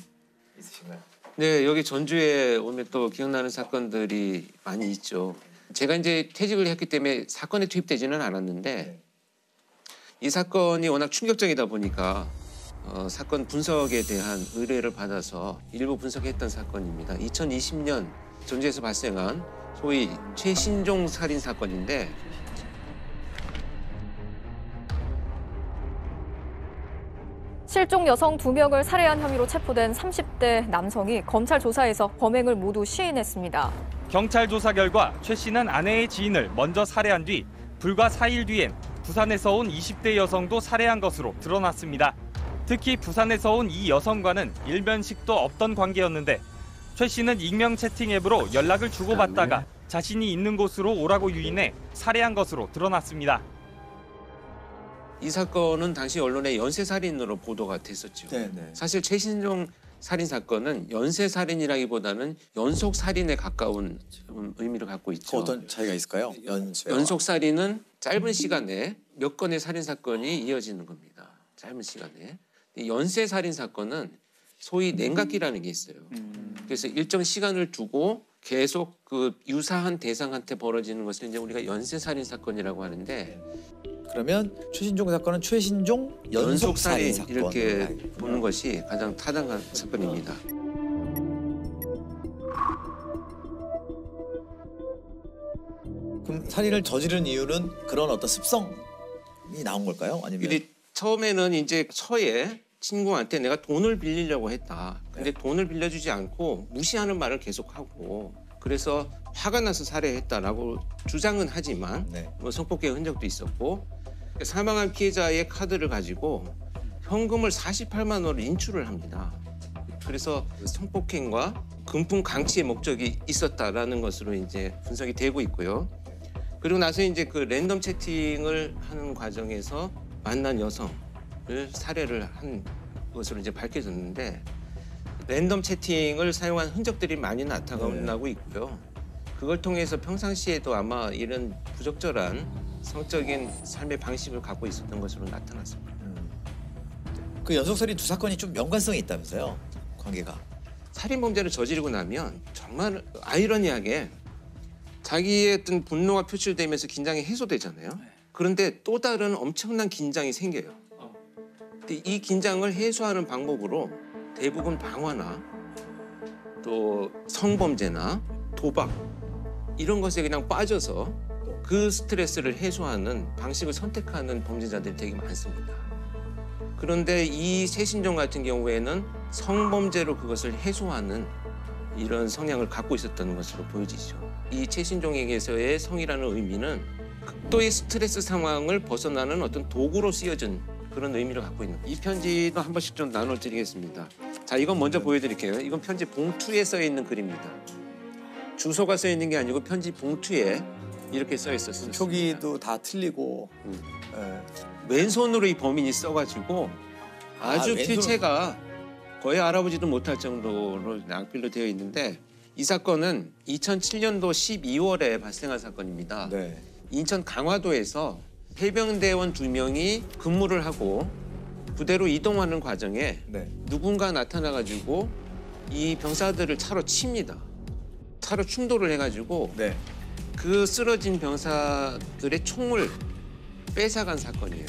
있으신가요? 네, 여기 전주에 오면 또 기억나는 사건들이 많이 있죠. 제가 이제 퇴직을 했기 때문에 사건에 투입되지는 않았는데 이 사건이 워낙 충격적이다 보니까 사건 분석에 대한 의뢰를 받아서 일부 분석했던 사건입니다. 2020년 전주에서 발생한 소위 최신종 살인 사건인데 실종 여성 2명을 살해한 혐의로 체포된 30대 남성이 검찰 조사에서 범행을 모두 시인했습니다. 경찰 조사 결과 최 씨는 아내의 지인을 먼저 살해한 뒤 불과 4일 뒤엔 부산에서 온 20대 여성도 살해한 것으로 드러났습니다. 특히 부산에서 온 이 여성과는 일면식도 없던 관계였는데 최 씨는 익명 채팅 앱으로 연락을 주고받다가 자신이 있는 곳으로 오라고 유인해 살해한 것으로 드러났습니다. 이 사건은 당시 언론에 연쇄살인으로 보도가 됐었죠. 사실 최신종 살인 사건은 연쇄살인이라기보다는 연속살인에 가까운 의미를 갖고 있죠. 어떤 차이가 있을까요? 연속살인은 짧은 시간에 몇 건의 살인 사건이 이어지는 겁니다. 짧은 시간에. 연쇄살인 사건은 소위 냉각기라는 게 있어요. 그래서 일정 시간을 두고 계속 그 유사한 대상한테 벌어지는 것을 이제 우리가 연쇄살인 사건이라고 하는데 그러면 최신종 사건은 최신종 연속살인 사건 이렇게 보는 것이 가장 타당한 사건입니다. 그럼 살인을 저지른 이유는 그런 어떤 습성이 나온 걸까요? 아니면 처음에는 이제 처에 친구한테 내가 돈을 빌리려고 했다. 근데 돈을 빌려주지 않고 무시하는 말을 계속하고 그래서 화가 나서 살해했다라고 주장은 하지만 뭐 성폭행의 흔적도 있었고 사망한 피해자의 카드를 가지고 현금을 48만 원을 인출을 합니다. 그래서 성폭행과 금품 강취의 목적이 있었다라는 것으로 이제 분석이 되고 있고요. 그리고 나서 이제 그 랜덤 채팅을 하는 과정에서 만난 여성을 살해를 한 것으로 이제 밝혀졌는데 랜덤 채팅을 사용한 흔적들이 많이 나타나고 있고요. 그걸 통해서 평상시에도 아마 이런 부적절한 성적인 삶의 방식을 갖고 있었던 것으로 나타났습니다. 그 연속살인 두 사건이 좀 연관성이 있다면서요? 관계가. 살인 범죄를 저지르고 나면 정말 아이러니하게 자기의 어떤 분노가 표출되면서 긴장이 해소되잖아요. 그런데 또 다른 엄청난 긴장이 생겨요. 근데 이 긴장을 해소하는 방법으로 대부분 방화나 또 성범죄나 도박 이런 것에 그냥 빠져서 그 스트레스를 해소하는 방식을 선택하는 범죄자들이 되게 많습니다. 그런데 이 최신종 같은 경우에는 성범죄로 그것을 해소하는 이런 성향을 갖고 있었던 것으로 보여지죠. 이 최신종에게서의 성이라는 의미는 극도의 스트레스 상황을 벗어나는 어떤 도구로 쓰여진 그런 의미를 갖고 있는 이 편지도 한 번씩 좀 나눠드리겠습니다. 자, 이건 먼저 보여드릴게요. 이건 편지 봉투에 써 있는 글입니다. 주소가 써 있는 게 아니고 편지 봉투에 이렇게 써 있었어요. 표기도 다 틀리고 왼손으로 이 범인이 써가지고 아주 필체가 거의 알아보지도 못할 정도로 악필로 되어 있는데 이 사건은 2007년도 12월에 발생한 사건입니다. 인천 강화도에서 해병대원 2명이 근무를 하고 부대로 이동하는 과정에 누군가 나타나가지고 이 병사들을 차로 칩니다. 차로 충돌을 해가지고 그 쓰러진 병사들의 총을 뺏어간 사건이에요.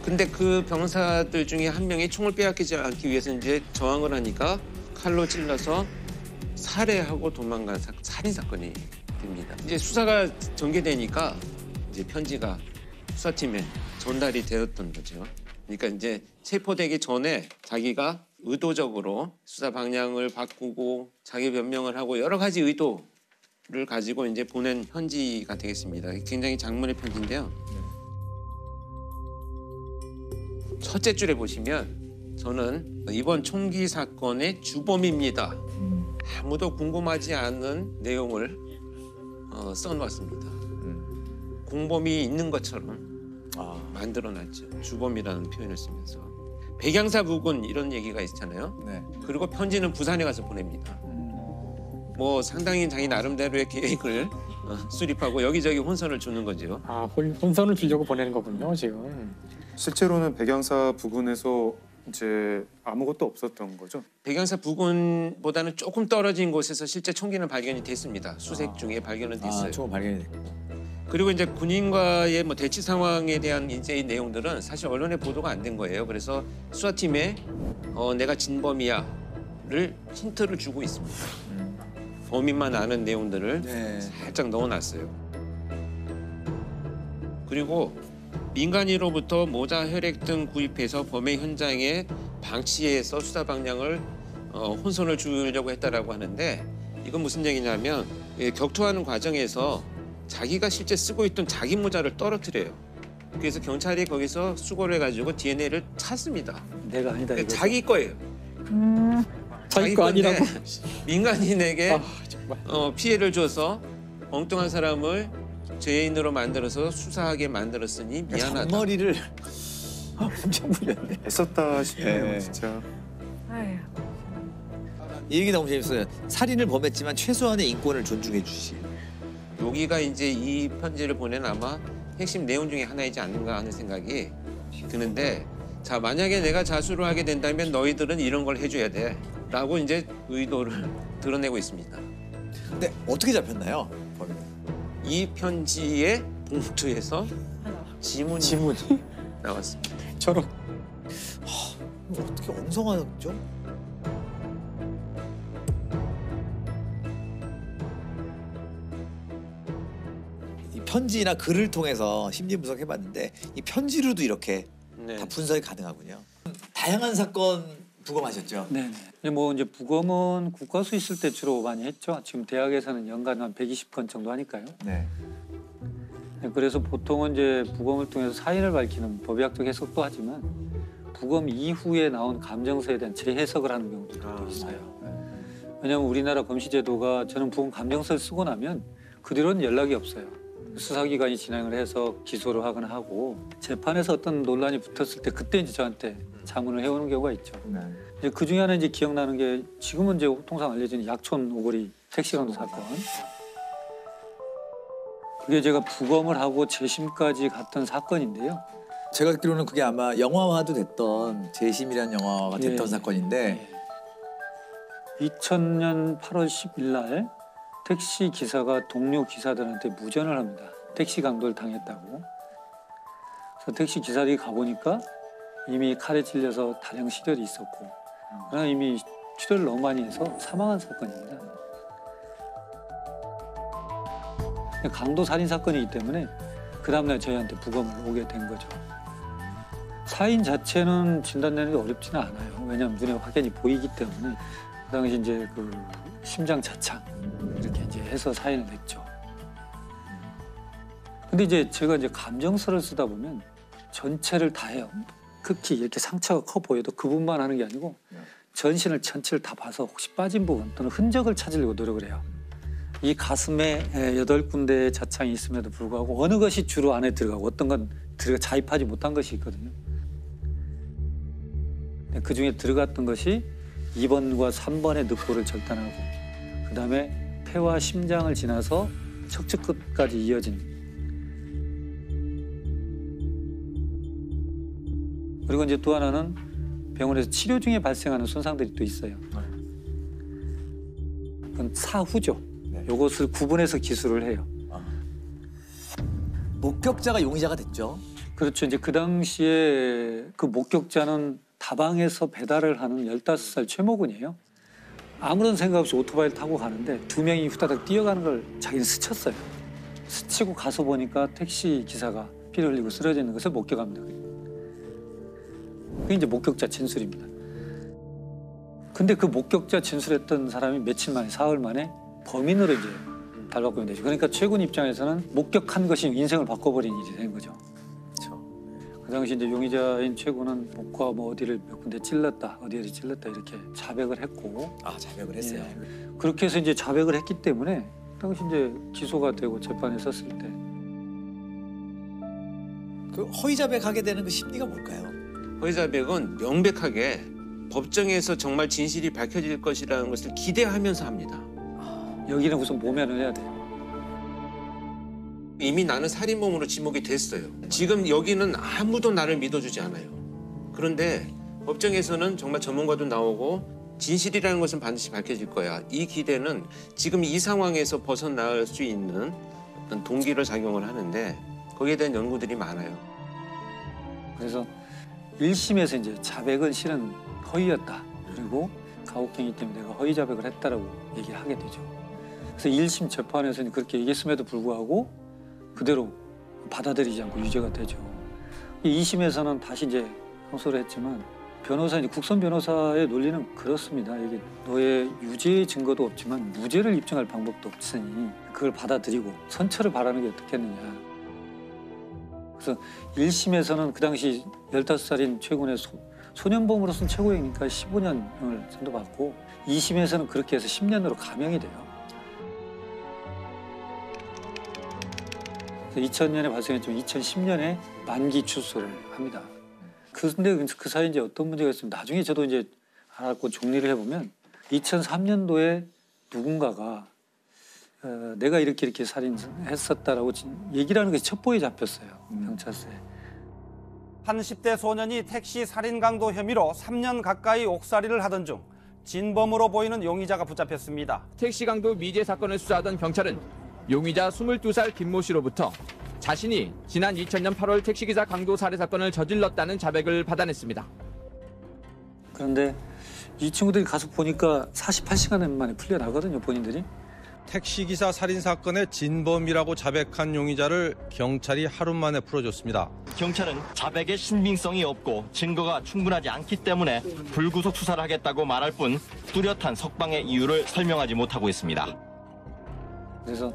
근데 그 병사들 중에 한 명이 총을 빼앗기지 않기 위해서 이제 저항을 하니까 칼로 찔러서 살해하고 도망간 살인 사건이 됩니다. 이제 수사가 전개되니까 이제 편지가 수사팀에 전달이 되었던 거죠. 그러니까 이제 체포되기 전에 자기가 의도적으로 수사 방향을 바꾸고 자기 변명을 하고 여러 가지 의도를 가지고 이제 보낸 편지가 되겠습니다. 굉장히 장문의 편지인데요. 첫째 줄에 보시면 저는 이번 총기 사건의 주범입니다. 아무도 궁금하지 않은 내용을 써놓았습니다. 공범이 있는 것처럼 만들어놨죠. 주범이라는 표현을 쓰면서. 백양사 부근 이런 얘기가 있잖아요. 그리고 편지는 부산에 가서 보냅니다. 뭐 상당히 자기 나름대로의 계획을 수립하고 여기저기 혼선을 주는 거죠. 아, 혼선을 주려고 보내는 거군요, 지금. 실제로는 백양사 부근에서 이제 아무것도 없었던 거죠? 백양사 부근보다는 조금 떨어진 곳에서 실제 총기는 발견이 됐습니다. 수색 중에 발견은 됐어요. 총 발견이 됐고. 그리고 이제 군인과의 뭐 대치 상황에 대한 이제 이 내용들은 사실 언론에 보도가 안 된 거예요. 그래서 수사팀에 내가 진범이야를 힌트를 주고 있습니다. 범인만 아는 내용들을 살짝 넣어놨어요. 그리고 민간인으로부터 모자, 혈액 등 구입해서 범행 현장에 방치해서 수사 방향을 혼선을 주려고 했다라고 하는데 이건 무슨 얘기냐면 격투하는 과정에서 자기가 실제 쓰고 있던 자기 모자를 떨어뜨려요. 그래서 경찰이 거기서 수거를 해가지고 DNA를 찾습니다. 내가 아니다. 이거죠. 자기 거예요. 자기 거 아니라고? 민간인에게 피해를 줘서 엉뚱한 사람을 죄인으로 만들어서 수사하게 만들었으니 미안하다. 잔머리를 엄청 부렸네. 애썼다 싶네요, 진짜. 이 얘기 너무 재밌어요. 살인을 범했지만 최소한의 인권을 존중해 주시. 여기가 이제 이 편지를 보낸 아마 핵심 내용 중에 하나이지 않는가 하는 생각이 드는데, 자, 만약에 내가 자수를 하게 된다면 너희들은 이런 걸 해줘야 돼 라고 이제 의도를 드러내고 있습니다. 근데 어떻게 잡혔나요? 이 편지의 봉투에서 지문이 나왔습니다. 저런. 이거 어떻게 엉성하죠? 이 편지나 글을 통해서 심리 분석해봤는데 이 편지로도 이렇게 다 분석이 가능하군요. 다양한 사건 부검하셨죠? 네. 뭐 이제 부검은 국과수 있을 때 주로 많이 했죠. 지금 대학에서는 연간 한 120건 정도 하니까요. 네. 그래서 보통은 이제 부검을 통해서 사인을 밝히는 법의학적 해석도 하지만 부검 이후에 나온 감정서에 대한 재해석을 하는 경우도 있어요. 왜냐하면 우리나라 검시제도가 저는 부검 감정서를 쓰고 나면 그 뒤로는 연락이 없어요. 수사기관이 진행을 해서 기소를 하거나 하고 재판에서 어떤 논란이 붙었을 때 그때 이제 저한테 자문을 해오는 경우가 있죠. 이제 그 중에 하나 이제 기억나는 게 지금은 이제 통상 알려진 약촌 오거리 택시 강도 사건. 그게 제가 부검을 하고 재심까지 갔던 사건인데요. 제가 듣기로는 그게 아마 영화화도 됐던 재심이라는 영화가 됐던 사건인데 2000년 8월 10일 날 택시 기사가 동료 기사들한테 무전을 합니다. 택시 강도를 당했다고. 그래서 택시 기사들이 가보니까 이미 칼에 찔려서 다량 실혈이 있었고 그러나 이미 출혈을 너무 많이 해서 사망한 사건입니다. 강도 살인 사건이기 때문에 그 다음날 저희한테 부검을 오게 된 거죠. 사인 자체는 진단내는 게 어렵지는 않아요. 왜냐하면 눈에 확연히 보이기 때문에 그 당시 이제 그 심장 자창 이렇게 이제 해서 사인을 냈죠. 근데 이제 제가 이제 감정서를 쓰다 보면 전체를 다 해요. 극히 이렇게 상처가 커 보여도 그 부분만 하는 게 아니고 전신을 전체를 다 봐서 혹시 빠진 부분 또는 흔적을 찾으려고 노력을 해요. 이 가슴에 8군데의 자창이 있음에도 불구하고 어느 것이 주로 안에 들어가고 어떤 건 자입하지 못한 것이 있거든요. 그 중에 들어갔던 것이 2번과 3번의 늑골을 절단하고 그 다음에 폐와 심장을 지나서 척추 끝까지 이어진 그리고 이제 또 하나는 병원에서 치료 중에 발생하는 손상들이 또 있어요. 그건 사후죠. 이것을 구분해서 기술을 해요. 목격자가 용의자가 됐죠. 그렇죠. 이제 그 당시에 그 목격자는 다방에서 배달을 하는 15살 최모군이에요. 아무런 생각 없이 오토바이를 타고 가는데 2명이 후다닥 뛰어가는 걸 자기는 스쳤어요. 스치고 가서 보니까 택시 기사가 피를 흘리고 쓰러져 있는 것을 목격합니다. 그게 이제 목격자 진술입니다. 근데 그 목격자 진술했던 사람이 며칠 만에, 사흘 만에 범인으로 이제 발바꾸면 되죠. 그러니까 최군 입장에서는 목격한 것이 인생을 바꿔버린 일이 된 거죠. 그 당시 이제 용의자인 최군은 목과 뭐 어디를 몇 군데 찔렀다, 어디를 찔렀다 이렇게 자백을 했고. 아, 자백을 했어요. 그렇게 해서 이제 자백을 했기 때문에 당시 이제 기소가 되고 재판에 섰을 때. 그 허위 자백하게 되는 그 심리가 뭘까요? 허위 자백은 명백하게 법정에서 정말 진실이 밝혀질 것이라는 것을 기대하면서 합니다. 여기는 우선 모면을 해야 돼요. 이미 나는 살인범으로 지목이 됐어요. 지금 여기는 아무도 나를 믿어주지 않아요. 그런데 법정에서는 정말 전문가도 나오고 진실이라는 것은 반드시 밝혀질 거야. 이 기대는 지금 이 상황에서 벗어날 수 있는 어떤 동기를 작용을 하는데 거기에 대한 연구들이 많아요. 그래서 1심에서 이제 자백은 실은 허위였다. 그리고 가혹행위 때문에 내가 허위 자백을 했다라고 얘기를 하게 되죠. 그래서 1심 재판에서는 그렇게 얘기했음에도 불구하고 그대로 받아들이지 않고 유죄가 되죠. 2심에서는 다시 이제 항소를 했지만 변호사, 이제 국선 변호사의 논리는 그렇습니다. 이게 너의 유죄의 증거도 없지만 무죄를 입증할 방법도 없으니 그걸 받아들이고 선처를 바라는 게 어떻겠느냐. 그래서 1심에서는 그 당시 15살인 최군의 소년범으로서는 최고형이니까 15년을 선고받고 2심에서는 그렇게 해서 10년으로 감형이 돼요. 2000년에 발생했지만 2010년에 만기 출소를 합니다. 그런데 그 사이에 이제 어떤 문제가 있으면 나중에 저도 이제 알았고 정리를 해보면 2003년도에 누군가가 내가 이렇게 살인했었다라고 얘기를 하는 게 첩보에 잡혔어요. 경찰서에. 한 10대 소년이 택시 살인 강도 혐의로 3년 가까이 옥살이를 하던 중 진범으로 보이는 용의자가 붙잡혔습니다. 택시 강도 미제 사건을 수사하던 경찰은 용의자 22살 김모 씨로부터 자신이 지난 2000년 8월 택시기사 강도 살해 사건을 저질렀다는 자백을 받아냈습니다. 그런데 이 친구들이 가서 보니까 48시간 만에 풀려나거든요, 본인들이. 택시기사 살인 사건의 진범이라고 자백한 용의자를 경찰이 하루 만에 풀어줬습니다. 경찰은 자백의 신빙성이 없고 증거가 충분하지 않기 때문에 불구속 수사를 하겠다고 말할 뿐 뚜렷한 석방의 이유를 설명하지 못하고 있습니다. 그래서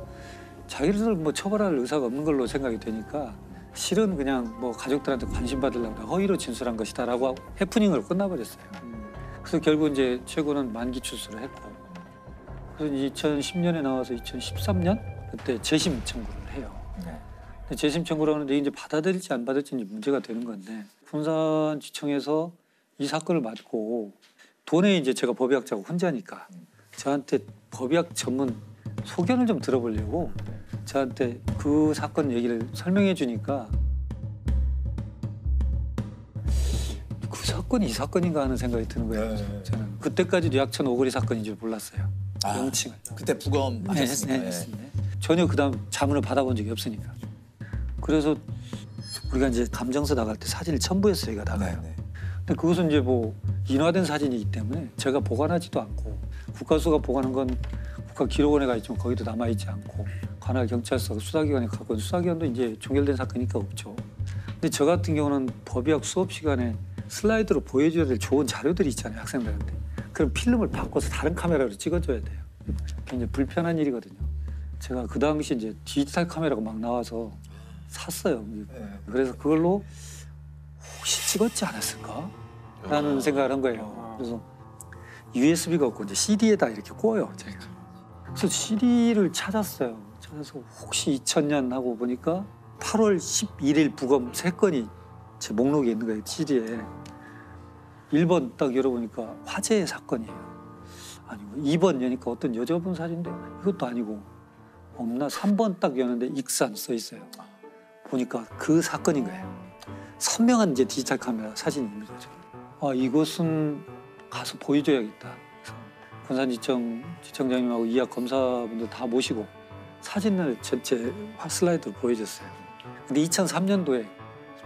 자기를 뭐 처벌할 의사가 없는 걸로 생각이 되니까 실은 그냥 뭐 가족들한테 관심 받으려고 허위로 진술한 것이다라고 해프닝으로 끝나버렸어요. 그래서 결국 이제 최고는 만기 출소를 했고, 그래서 2010년에 나와서 2013년 그때 재심 청구를 해요. 근데 재심 청구를 하는데 이제 받아들일지 안 받을지 문제가 되는 건데 군산지청에서 이 사건을 맡고 돈에 이제 제가 법의학자고 혼자니까 저한테 법의학 전문 소견을 좀 들어보려고 저한테 그 사건 얘기를 설명해 주니까 그 사건이 이 사건인가 하는 생각이 드는 거예요. 저는 그때까지도 약천 오거리 사건인 줄 몰랐어요. 명칭을. 그때 부검하셨으니까. 했습니다. 전혀 그다음 자문을 받아본 적이 없으니까. 그래서 우리가 이제 감정서 나갈 때 사진을 첨부해서 저희가 나가요. 근데 그것은 이제 뭐 인화된 사진이기 때문에 제가 보관하지도 않고 국가수가 보관한 건 국가기록원에 가 있지만 거기도 남아있지 않고 관할 경찰서 수사기관에 갖고 수사기관도 이제 종결된 사건이니까 없죠. 근데 저 같은 경우는 법의학 수업 시간에 슬라이드로 보여줘야 될 좋은 자료들이 있잖아요, 학생들한테. 그럼 필름을 바꿔서 다른 카메라로 찍어줘야 돼요. 굉장히 불편한 일이거든요. 제가 그 당시 이제 디지털 카메라가 막 나와서 샀어요. 그래서 그걸로 혹시 찍었지 않았을까? 라는 생각을 한 거예요. 그래서 USB가 없고 이제 CD에다 이렇게 꽂아요, 제가. 그래서 CD를 찾았어요. 찾아서 혹시 2000년 하고 보니까 8월 11일 부검 3건이 제 목록에 있는 거예요, CD에. 1번 딱 열어보니까 화재의 사건이에요. 아니고 2번 여니까 어떤 여자분 사진인데 이것도 아니고 없나? 3번 딱 여는데 익산 써 있어요. 보니까 그 사건인 거예요. 선명한 이제 디지털 카메라 사진이 있는 거죠. 아, 이것은 가서 보여줘야겠다. 군산지청 지청장님하고 이학 검사분들 다 모시고 사진을 전체 슬라이드로 보여줬어요. 근데 2003년도에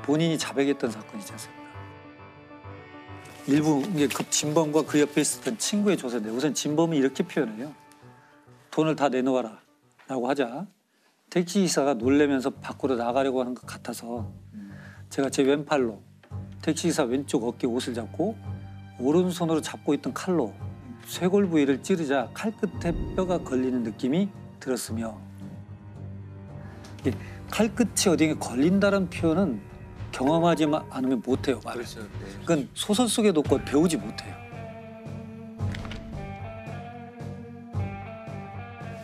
본인이 자백했던 사건이지 않습니까? 일부 이게 그 진범과 그 옆에 있었던 친구의 조사인데 우선 진범이 이렇게 표현해요. 돈을 다 내놓아라 라고 하자 택시기사가 놀래면서 밖으로 나가려고 하는 것 같아서 제가 제 왼팔로 택시기사 왼쪽 어깨 옷을 잡고 오른손으로 잡고 있던 칼로 쇄골 부위를 찌르자 칼끝에 뼈가 걸리는 느낌이 들었으며 칼끝이 어디에 걸린다는 표현은 경험하지 않으면 못해요, 말을. 그건 소설 속에도 없고 배우지 못해요.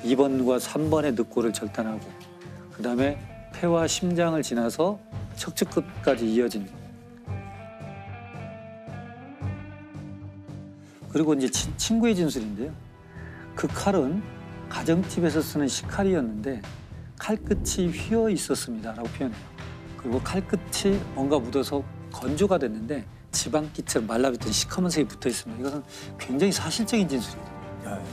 2번과 3번의 늑골을 절단하고 그다음에 폐와 심장을 지나서 척추끝까지 이어진 그리고 이제 친구의 진술인데요. 그 칼은 가정집에서 쓰는 식칼이었는데 칼끝이 휘어 있었습니다라고 표현해요. 그리고 칼끝이 뭔가 묻어서 건조가 됐는데 지방기처럼 말라붙은 시커먼색이 붙어 있습니다. 이것은 굉장히 사실적인 진술이거든요.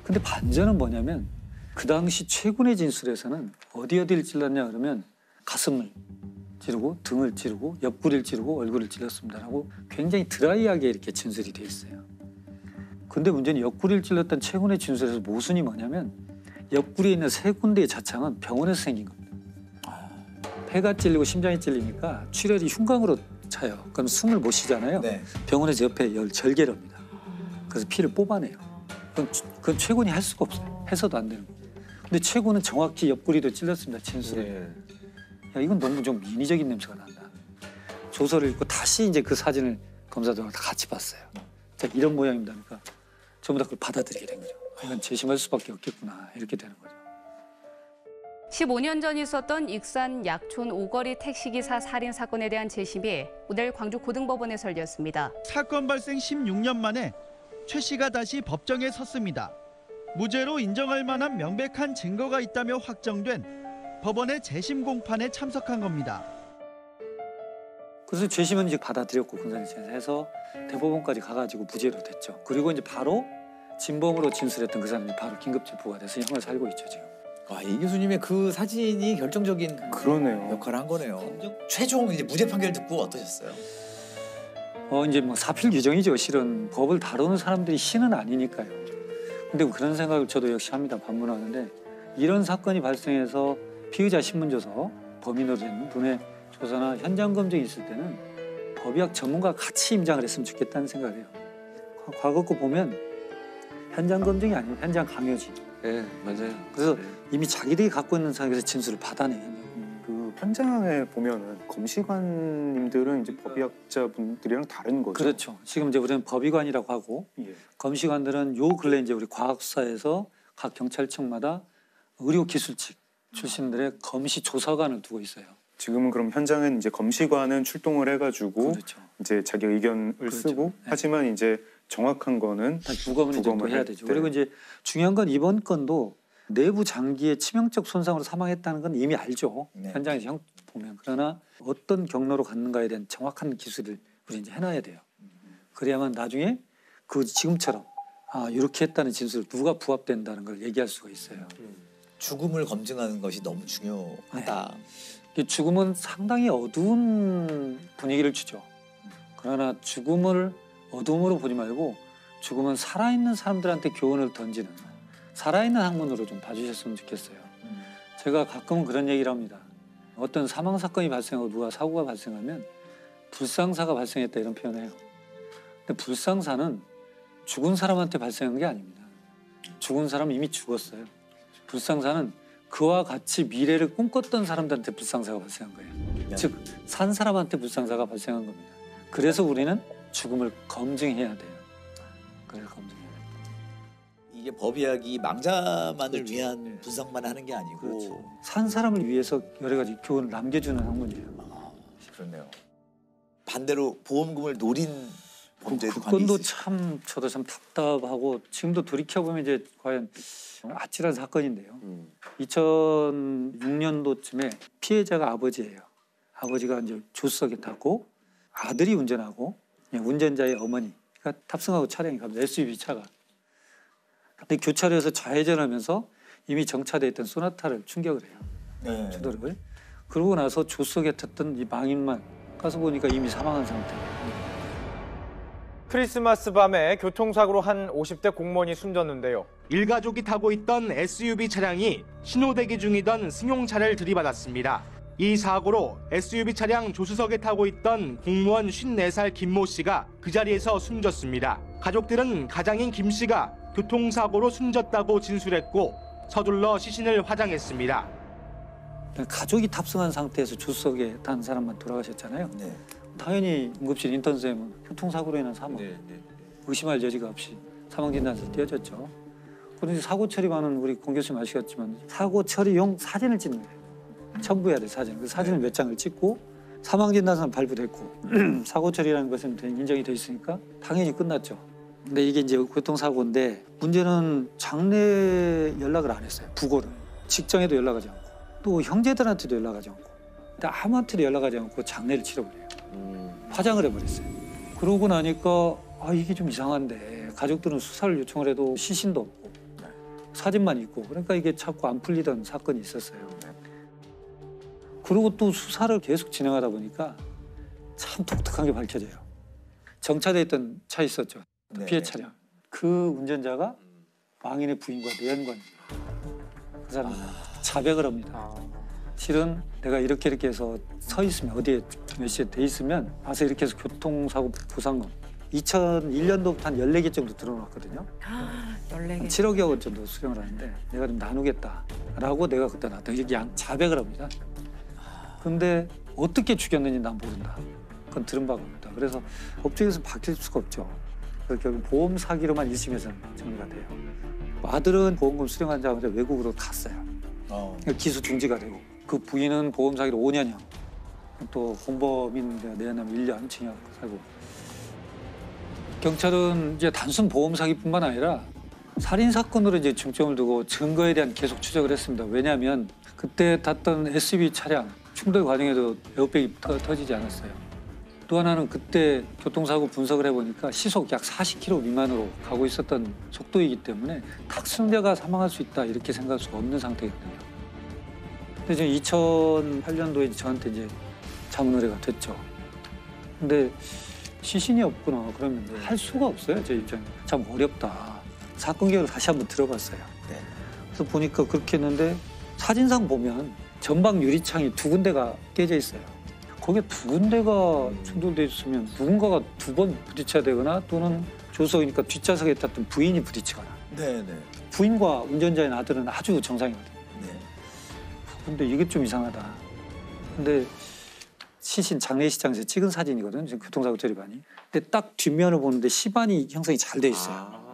근데 반전은 뭐냐면 그 당시 최군의 진술에서는 어디를 찔렀냐 그러면 가슴을 찌르고 등을 찌르고 옆구리를 찌르고 얼굴을 찔렀습니다라고 굉장히 드라이하게 이렇게 진술이 돼 있어요. 근데 문제는 옆구리를 찔렀던 최군의 진술에서 모순이 뭐냐면 옆구리에 있는 세 군데의 자창은 병원에서 생긴 겁니다. 폐가 찔리고 심장이 찔리니까 출혈이 흉곽으로 차요. 그럼 숨을 못 쉬잖아요. 네. 병원에서 옆에 절개를 합니다. 그래서 피를 뽑아내요. 그건 최군이 할 수가 없어요. 해서도 안 되는 거예요. 근데 최군은 정확히 옆구리도 찔렀습니다. 진술에. 야, 이건 너무 좀 인위적인 냄새가 난다. 조서를 읽고 다시 이제 그 사진을 검사들하고 다 같이 봤어요. 자, 이런 모양입니다. 그러니까 전부 다 그걸 받아들이게 된 거죠. 이건 재심할 수밖에 없겠구나. 이렇게 되는 거죠. 15년 전 있었던 익산 약촌 오거리 택시기사 살인 사건에 대한 재심이 오늘 광주 고등법원에서 열렸습니다. 사건 발생 16년 만에 최 씨가 다시 법정에 섰습니다. 무죄로 인정할 만한 명백한 증거가 있다며 확정된 법원의 재심 공판에 참석한 겁니다. 그래서 재심은 이제 받아들였고 군사일체에서 해서 대법원까지 가가지고 무죄로 됐죠. 그리고 이제 바로 진범으로 진술했던 그 사람이 바로 긴급 체포가 돼서 형을 살고 있죠 지금. 와, 이 교수님의 그 사진이 결정적인 그러네요. 역할을 한 거네요. 최종 이제 무죄 판결 듣고 어떠셨어요? 이제 뭐 사필 규정이죠. 실은 법을 다루는 사람들이 신은 아니니까요. 근데 그런 생각을 저도 역시 합니다. 반문하는데 이런 사건이 발생해서 피의자 신문조서, 범인으로 된 분의 조사나 현장 검증이 있을 때는 법의학 전문가가 같이 임장을 했으면 좋겠다는 생각을 해요. 과거 거 보면 현장 검증이 아니고 현장 강요지. 네, 맞아요. 그래서 이미 자기들이 갖고 있는 상황에서 진술을 받아내요. 그 현장에 보면은 검시관님들은 이제 법의학자분들이랑 다른 거죠. 그렇죠. 지금 이제 우리는 법의관이라고 하고 검시관들은 요 근래 이제 우리 과학사에서 각 경찰청마다 의료기술직 출신들의 검시 조사관을 두고 있어요. 지금은 그럼 현장은 이제 검시관은 출동을 해가지고 이제 자기 의견을 쓰고 하지만 이제 정확한 거는 부검을 또 해야 되죠. 그리고 이제 중요한 건 이번 건도 내부 장기의 치명적 손상으로 사망했다는 건 이미 알죠. 현장에서 형 보면. 그러나 어떤 경로로 갔는가에 대한 정확한 기술을 우리 이제 해놔야 돼요. 그래야만 나중에 그 지금처럼 이렇게 했다는 진술 누가 부합된다는 걸 얘기할 수가 있어요. 죽음을 검증하는 것이 너무 중요하다. 죽음은 상당히 어두운 분위기를 주죠. 그러나 죽음을 어둠으로 보지 말고 죽음은 살아있는 사람들한테 교훈을 던지는 살아있는 학문으로 좀 봐주셨으면 좋겠어요. 제가 가끔은 그런 얘기를 합니다. 어떤 사망 사건이 발생하고 누가 사고가 발생하면 불상사가 발생했다 이런 표현을 해요. 근데 불상사는 죽은 사람한테 발생한 게 아닙니다. 죽은 사람은 이미 죽었어요. 불상사는 그와 같이 미래를 꿈꿨던 사람들한테 불상사가 발생한 거예요. 즉, 산 사람한테 불상사가 발생한 겁니다. 그래서 우리는 죽음을 검증해야 돼요. 그래서 검증해야 돼요. 이게 법의학이 망자만을 위한 분석만 하는 게 아니고 산 사람을 위해서 여러 가지 교훈을 남겨주는 학문이에요. 그렇네요. 반대로 보험금을 노린 범죄도 그건도 참 저도 참 답답하고 지금도 돌이켜보면 이제 과연 아찔한 사건인데요. 2006년도쯤에 피해자가 아버지예요. 아버지가 이제 조수석에 탔고 아들이 운전하고 운전자의 어머니가 탑승하고 차량이 갑니다. SUV 차가. 근데 교차로에서 좌회전하면서 이미 정차돼 있던 소나타를 충격을 해요. 주도를. 그러고 나서 조수석에 탔던 이 망인만 가서 보니까 이미 사망한 상태예요. 크리스마스 밤에 교통사고로 한 50대 공무원이 숨졌는데요. 일가족이 타고 있던 SUV 차량이 신호대기 중이던 승용차를 들이받았습니다. 이 사고로 SUV 차량 조수석에 타고 있던 공무원 54살 김모 씨가 그 자리에서 숨졌습니다. 가족들은 가장인 김 씨가 교통사고로 숨졌다고 진술했고 서둘러 시신을 화장했습니다. 가족이 탑승한 상태에서 조수석에 탄 사람만 돌아가셨잖아요. 당연히 응급실 인턴쌤은 교통사고로 인한 사망, 의심할 여지가 없이 사망진단서 띄어졌죠. 그런데 사고 처리반은 우리 공 교수님 아시겠지만 사고 처리용 사진을 찍는 거예요. 첨부해야 돼 사진. 그 사진을 몇 장을 찍고 사망진단서는 발부됐고 사고 처리라는 것은 인정이 돼 있으니까 당연히 끝났죠. 근데 이게 이제 교통사고인데 문제는 장례 연락을 안 했어요. 부고를. 직장에도 연락하지 않고 또 형제들한테도 연락하지 않고 아무한테도 연락하지 않고 장례를 치러버려요. 파장을 해버렸어요. 그러고 나니까 이게 좀 이상한데 가족들은 수사를 요청을 해도 시신도 없고 사진만 있고 그러니까 이게 자꾸 안 풀리던 사건이 있었어요. 그리고 또 수사를 계속 진행하다 보니까 참 독특한 게 밝혀져요. 정차돼 있던 차 있었죠. 피해 차량. 그 운전자가 망인의 부인과 내연관이에요. 그 사람은 자백을 합니다. 실은 내가 이렇게 해서 서 있으면 어디에 몇 시에 돼 있으면 와서 이렇게 해서 교통사고 보상금 2001년도부터 한 14개 정도 들어놨거든요. 14개. 7억여 원 정도 수령을 하는데 내가 좀 나누겠다라고 내가 그때 나왔다. 이게 자백을 합니다. 근데 어떻게 죽였는지 난 모른다. 그건 들은 바가 없다. 그래서 법정에서 바뀔 수가 없죠. 그래서 결국 보험 사기로만 1심에서는 정리가 돼요. 아들은 보험금 수령한 다음에 외국으로 갔어요. 그러니까 기소 중지가 되고 그 부인은 보험 사기로 5년형 또 공범인 내연하면 1년 징역 살고 경찰은 이제 단순 보험 사기뿐만 아니라 살인 사건으로 이제 중점을 두고 증거에 대한 계속 추적을 했습니다. 왜냐하면 그때 탔던 SUV 차량 충돌 과정에도 에어백이 터지지 않았어요. 또 하나는 그때 교통사고 분석을 해보니까 시속 약 40km 미만으로 가고 있었던 속도이기 때문에 탁승자가 사망할 수 있다 이렇게 생각할 수가 없는 상태거든요. 근데 지금 2008년도에 저한테 이제 자문 의뢰가 됐죠. 근데 시신이 없구나 그러면 할 수가 없어요. 제 입장에 참 어렵다. 사건 개요를 다시 한번 들어봤어요. 그래서 보니까 그렇게 했는데 사진상 보면 전방 유리창이 2군데가 깨져 있어요. 거기에 2군데가 충돌돼 있으면 누군가가 2번 부딪혀야 되거나 또는 조수석이니까 뒷좌석에 탔던 부인이 부딪히거나. 부인과 운전자인 아들은 아주 정상이거든요. 근데 이게 좀 이상하다. 근데 시신 장례식장에서 찍은 사진이거든요. 지금 교통사고 처리반이. 근데 딱 뒷면을 보는데 시반이 형성이 잘 돼 있어요.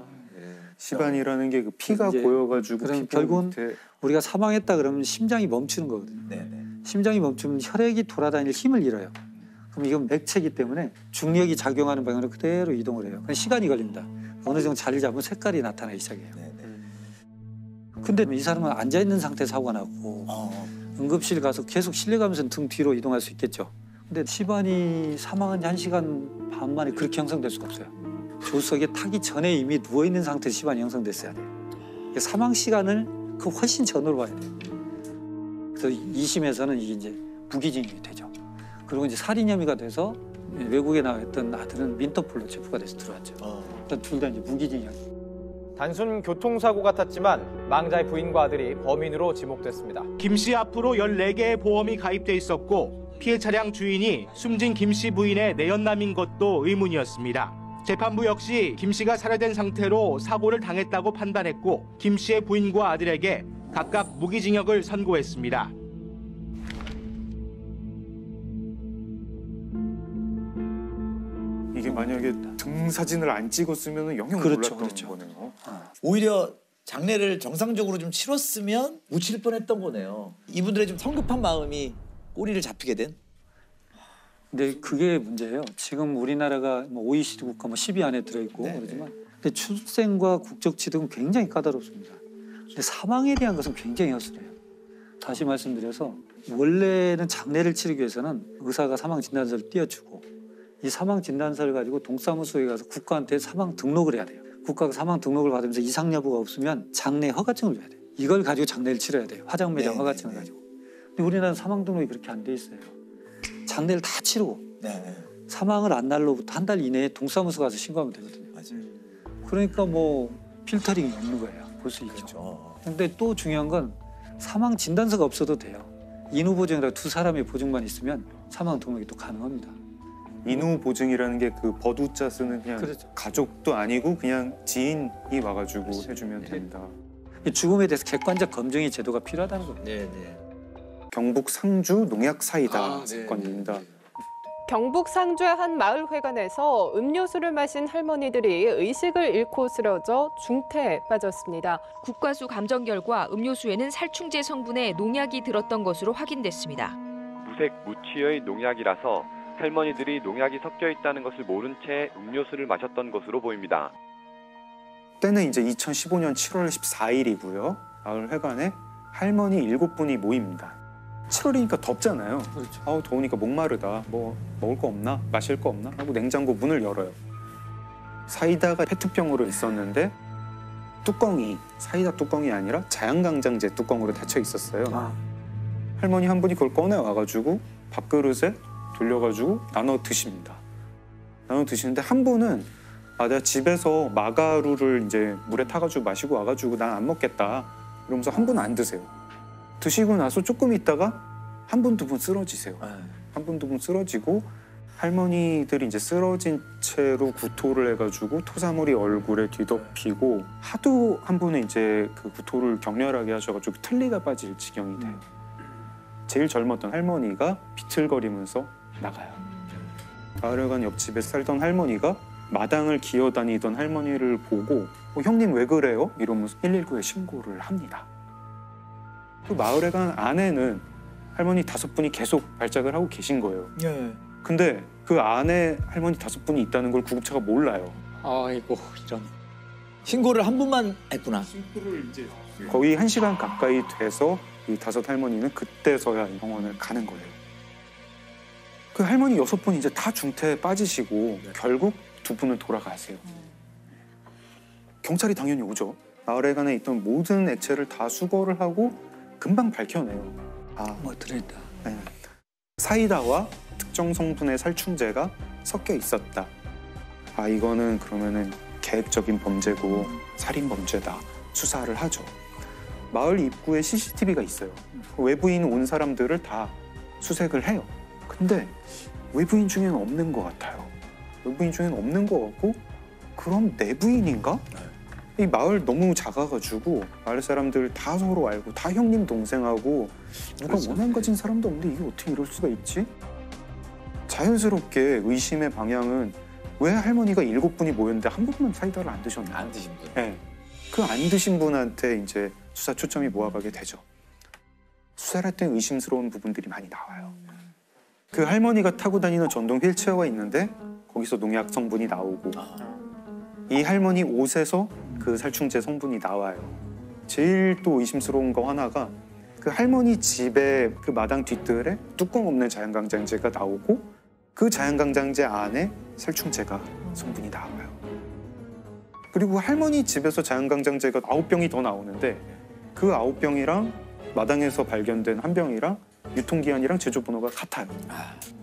시반이라는 게 그 피가 고여가지고 그럼 결국은 우리가 사망했다 그러면 심장이 멈추는 거거든요. 심장이 멈추면 혈액이 돌아다닐 힘을 잃어요. 그럼 이건 맥체이기 때문에 중력이 작용하는 방향으로 그대로 이동을 해요. 그냥 시간이 걸립니다. 어느 정도 자리를 잡으면 색깔이 나타나기 시작해요. 근데 이 사람은 앉아있는 상태에서 사고가 나고 응급실 가서 계속 실려가면서 등 뒤로 이동할 수 있겠죠. 근데 시반이 사망한 지 1시간 반 만에 그렇게 형성될 수가 없어요. 조수석에 타기 전에 이미 누워있는 상태에서 시반이 형성됐어야 돼요. 사망 시간을 그 훨씬 전으로 봐야 돼요. 그래서 2심에서는 이게 이제 무기징역이 되죠. 그리고 이제 살인 혐의가 돼서 외국에 나와 있던 아들은 민터폴로 체포가 돼서 들어왔죠. 둘 다 이제 무기징역. 단순 교통사고 같았지만 망자의 부인과 아들이 범인으로 지목됐습니다. 김 씨 앞으로 14개의 보험이 가입돼 있었고 피해 차량 주인이 숨진 김 씨 부인의 내연남인 것도 의문이었습니다. 재판부 역시 김 씨가 살해된 상태로 사고를 당했다고 판단했고 김 씨의 부인과 아들에게 각각 무기징역을 선고했습니다. 이게 만약에 등 사진을 안 찍었으면 영영 몰랐던 거네요. 오히려 장례를 정상적으로 좀 치렀으면 묻힐 뻔했던 거네요. 이분들의 좀 성급한 마음이 꼬리를 잡히게 된. 근데 그게 문제예요. 지금 우리나라가 OECD 국가 10위 안에 들어있고 그러지만 근데 출생과 국적 취득은 굉장히 까다롭습니다. 근데 사망에 대한 것은 굉장히 허술해요. 다시 말씀드려서 원래는 장례를 치르기 위해서는 의사가 사망 진단서를 띄워주고 이 사망 진단서를 가지고 동사무소에 가서 국가한테 사망 등록을 해야 돼요. 국가가 사망 등록을 받으면서 이상 여부가 없으면 장례 허가증을 줘야 돼요. 이걸 가지고 장례를 치러야 돼요. 화장 매장 허가증을 가지고. 근데 우리나라는 사망 등록이 그렇게 안 돼 있어요. 장례를 다 치르고 사망을 한 날로부터 한 달 이내에 동사무소 가서 신고하면 되거든요. 그러니까 필터링이 없는 거예요. 볼 수 있죠. 근데 또 중요한 건 사망 진단서가 없어도 돼요. 인후 보증이라고 2사람의 보증만 있으면 사망 등록이 또 가능합니다. 인후 보증이라는 게 그 버두자 쓰는 그냥 가족도 아니고 그냥 지인이 와가지고 해주면 된다. 죽음에 대해서 객관적 검증의 제도가 필요하다는 거예요. 경북 상주 농약 사이다 사건입니다. 경북 상주의 한 마을 회관에서 음료수를 마신 할머니들이 의식을 잃고 쓰러져 중태에 빠졌습니다. 국과수 감정 결과 음료수에는 살충제 성분의 농약이 들었던 것으로 확인됐습니다. 무색 무취의 농약이라서 할머니들이 농약이 섞여 있다는 것을 모른 채 음료수를 마셨던 것으로 보입니다. 때는 이제 2015년 7월 14일이고요. 마을회관에 할머니 7분이 모입니다. 7월이니까 덥잖아요. 그렇죠. 아우 더우니까 목마르다. 뭐 먹을 거 없나? 마실 거 없나? 하고 냉장고 문을 열어요. 사이다가 페트병으로 있었는데 뚜껑이 사이다 뚜껑이 아니라 자양강장제 뚜껑으로 닫혀 있었어요. 할머니 한 분이 그걸 꺼내 와가지고 밥그릇에 돌려가지고 나눠 드십니다. 나눠 드시는데 한 분은 내가 집에서 마가루를 이제 물에 타가지고 마시고 와가지고 난 안 먹겠다 이러면서 한 분은 안 드세요. 드시고 나서 조금 있다가 한 분, 두 분 쓰러지세요. 한 분, 두 분 쓰러지고 할머니들이 이제 쓰러진 채로 구토를 해가지고 토사물이 얼굴에 뒤덮이고 하도 한 분은 이제 그 구토를 격렬하게 하셔가지고 틀니가 빠질 지경이 돼요. 제일 젊었던 할머니가 비틀거리면서 나가요. 마을회관 옆집에 살던 할머니가 마당을 기어다니던 할머니를 보고 형님 왜 그래요? 이러면서 119에 신고를 합니다. 그 마을회관 안에는 할머니 5분이 계속 발작을 하고 계신 거예요. 근데 그 안에 할머니 5분이 있다는 걸 구급차가 몰라요. 아이고 이런. 신고를 한 분만 했구나. 신고를 이제 거의 1시간 가까이 돼서 이 5 할머니는 그때서야 병원을 가는 거예요. 그 할머니 6분 이제 다 중태에 빠지시고 결국 2분은 돌아가세요. 경찰이 당연히 오죠. 마을회관에 있던 모든 액체를 다 수거를 하고 금방 밝혀내요. 뭐 들어있다. 네. 사이다와 특정 성분의 살충제가 섞여 있었다. 이거는 그러면은 계획적인 범죄고 살인 범죄다. 수사를 하죠. 마을 입구에 CCTV가 있어요. 외부인 온 사람들을 다 수색을 해요. 근데 외부인 중에는 없는 것 같아요. 외부인 중에는 없는 것 같고 그럼 내부인인가? 이 마을 너무 작아가지고 마을 사람들 다 서로 알고 다 형님 동생하고 누가 원한 가진 사람도 없는데 이게 어떻게 이럴 수가 있지? 자연스럽게 의심의 방향은 왜 할머니가 7분이 모였는데 한 분만 사이다를 안 드셨나? 안 드신 분. 네. 그 안 드신 분한테 이제 수사 초점이 모아가게 되죠. 수사를 할 때 의심스러운 부분들이 많이 나와요. 그 할머니가 타고 다니는 전동 휠체어가 있는데 거기서 농약 성분이 나오고 이 할머니 옷에서 그 살충제 성분이 나와요. 제일 또 의심스러운 거 하나가 그 할머니 집에 그 마당 뒷뜰에 뚜껑 없는 자양강장제가 나오고 그 자양강장제 안에 살충제가 성분이 나와요. 그리고 할머니 집에서 자양강장제가 9병이 더 나오는데 그 9병이랑 마당에서 발견된 한 병이랑 유통기한이랑 제조번호가 같아요.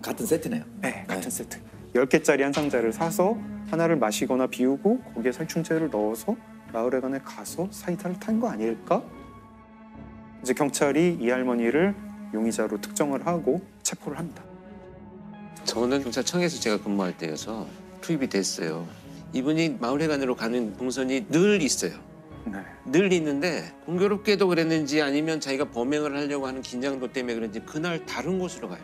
같은 세트네요. 네, 같은 세트. 10개짜리 한 상자를 사서 하나를 마시거나 비우고 거기에 살충제를 넣어서 마을회관에 가서 사이다를 탄 거 아닐까? 이제 경찰이 이 할머니를 용의자로 특정을 하고 체포를 합니다. 저는 경찰청에서 제가 근무할 때여서 투입이 됐어요. 이분이 마을회관으로 가는 동선이 늘 있어요. 늘 있는데 공교롭게도 그랬는지 아니면 자기가 범행을 하려고 하는 긴장도 때문에 그런지 그날 다른 곳으로 가요.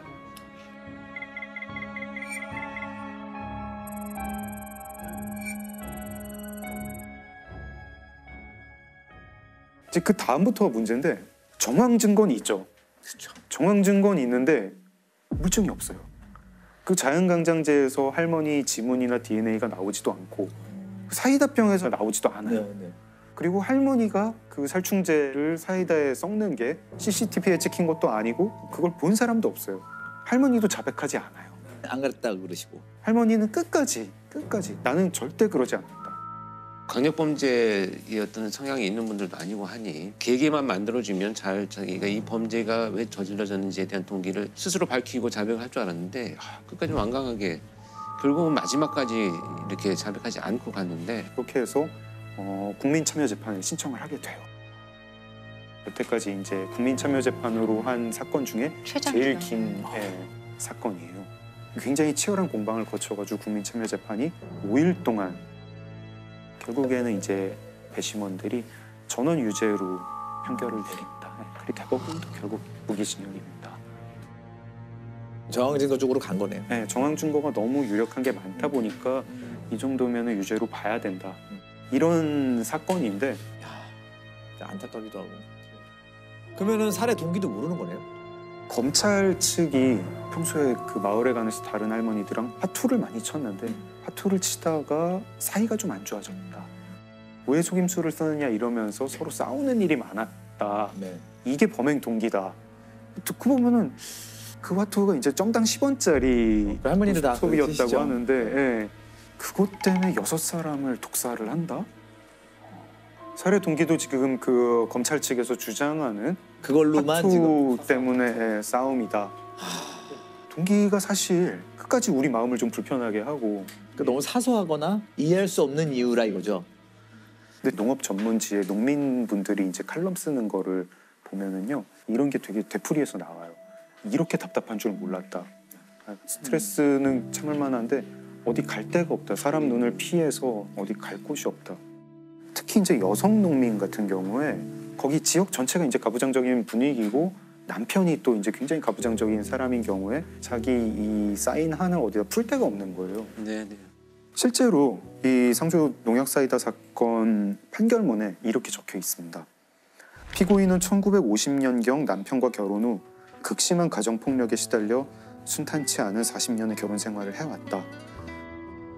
이제 그 다음부터가 문제인데 정황 증거는 있죠. 정황 증거는 있는데 물증이 없어요. 그 자연강장제에서 할머니 지문이나 DNA가 나오지도 않고 사이다병에서 나오지도 않아요. 그리고 할머니가 그 살충제를 사이다에 섞는 게 CCTV에 찍힌 것도 아니고 그걸 본 사람도 없어요. 할머니도 자백하지 않아요. 안 그랬다고 그러시고. 할머니는 끝까지 나는 절대 그러지 않는다. 강력범죄의 어떤 성향이 있는 분들도 아니고 하니 계기만 만들어주면 잘 자기가 이 범죄가 왜 저질러졌는지에 대한 동기를 스스로 밝히고 자백을 할 줄 알았는데 끝까지 완강하게 결국은 마지막까지 이렇게 자백하지 않고 갔는데 그렇게 해서 국민참여재판에 신청을 하게 돼요. 여태까지 이제 국민참여재판으로 한 사건 중에 제일 긴 사건이에요. 굉장히 치열한 공방을 거쳐가지고 국민참여재판이 5일 동안 결국에는 이제 배심원들이 전원 유죄로 판결을 내립니다. 그리고 대법원도 결국 무기징역입니다. 정황 증거 쪽으로 간 거네요. 네, 정황 증거가 너무 유력한 게 많다 보니까 이 정도면 유죄로 봐야 된다. 이런 사건인데 안타깝기도 하고. 그러면은 살해 동기도 모르는 거네요. 검찰 측이 평소에 그 마을에 가면서 다른 할머니들이랑 화투를 많이 쳤는데 화투를 치다가 사이가 좀 안 좋아졌다. 왜 속임수를 쓰느냐 이러면서 서로 싸우는 일이 많았다. 네. 이게 범행 동기다. 듣고 보면은 그 화투가 이제 정당 10원짜리 할머니들 다 소비였다고 드시죠? 하는데 예. 그것 때문에 6사람을 독살을 한다? 살해 동기도 지금 그 검찰 측에서 주장하는 그걸로만 화투 지금 때문에 싸움이다. 동기가 사실 끝까지 우리 마음을 좀 불편하게 하고 너무 사소하거나 이해할 수 없는 이유라 이거죠. 근데 농업 전문지에 농민분들이 이제 칼럼 쓰는 거를 보면은요 이런 게 되게 되풀이해서 나와요. 이렇게 답답한 줄 몰랐다. 스트레스는 참을 만한데 어디 갈 데가 없다. 사람 눈을 피해서 어디 갈 곳이 없다. 특히 이제 여성 농민 같은 경우에 거기 지역 전체가 이제 가부장적인 분위기고 남편이 또 이제 굉장히 가부장적인 사람인 경우에 자기 이 쌓인 한을 어디다 풀 데가 없는 거예요. 네. 실제로 이 상주 농약 사이다 사건 판결문에 이렇게 적혀 있습니다. 피고인은 1950년경 남편과 결혼 후 극심한 가정폭력에 시달려 순탄치 않은 40년의 결혼 생활을 해왔다.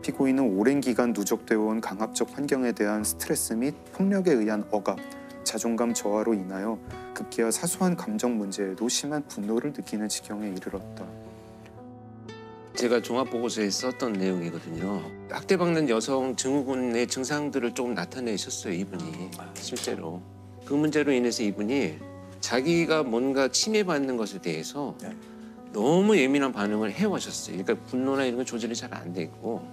피고인은 오랜 기간 누적되어 온 강압적 환경에 대한 스트레스 및 폭력에 의한 억압, 자존감 저하로 인하여 급기야 사소한 감정 문제에도 심한 분노를 느끼는 지경에 이르렀다. 제가 종합보고서에 썼던 내용이거든요. 학대받는 여성 증후군의 증상들을 조금 나타내셨어요, 이분이. 실제로. 그 문제로 인해서 이분이 자기가 뭔가 침해받는 것에 대해서 너무 예민한 반응을 해오셨어요. 그러니까 분노나 이런 건 조절이 잘 안 돼 있고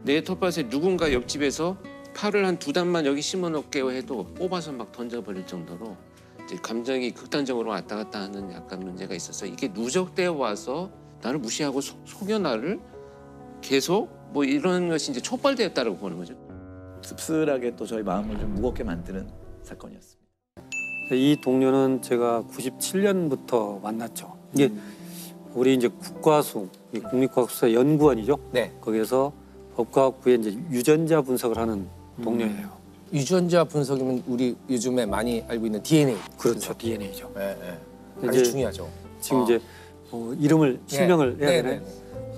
내 텃밭에 누군가 옆집에서 팔을 한 2단만 여기 심어놓게요 해도 뽑아서 막 던져버릴 정도로 이제 감정이 극단적으로 왔다 갔다 하는 약간 문제가 있어서 이게 누적되어 와서 나를 무시하고 속여 나를 계속 뭐 이런 것이 이제 촉발되었다고 보는 거죠. 씁쓸하게 또 저희 마음을 좀 무겁게 만드는 사건이었습니다. 이 동료는 제가 97년부터 만났죠. 이게 우리 이제 국과수, 국립과학수사 연구원이죠. 네. 거기서 법과학부에 이제 유전자 분석을 하는 동료예요. 유전자 분석이면 우리 요즘에 많이 알고 있는 DNA. 그렇죠, 분석. DNA죠. 네. 아주 중요하죠. 지금 이제 이름을 실명을 해야 되네. 네.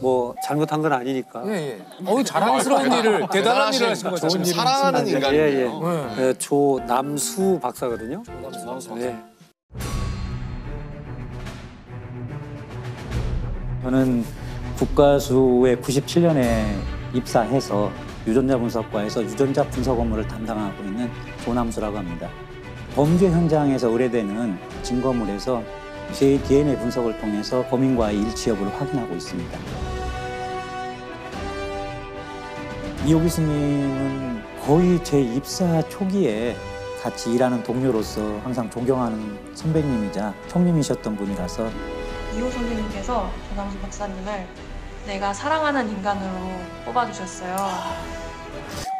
뭐 잘못한 건 아니니까. 예. 자랑스러운 일을 대단한 일을 하신 거죠. 좋은 사랑하는 인간이에요. 네, 조남수 박사거든요. 네. 저는 국과수에 97년에 입사해서 유전자 분석과에서 유전자 분석 업무를 담당하고 있는 조남수라고 합니다. 범죄 현장에서 의뢰되는 증거물에서 제 DNA 분석을 통해서 범인과의 일치 여부를 확인하고 있습니다. 이호 교수님은 거의 제 입사 초기에 같이 일하는 동료로서 항상 존경하는 선배님이자 형님이셨던 분이라서 이호 선생님께서 조남수 박사님을 내가 사랑하는 인간으로 뽑아주셨어요.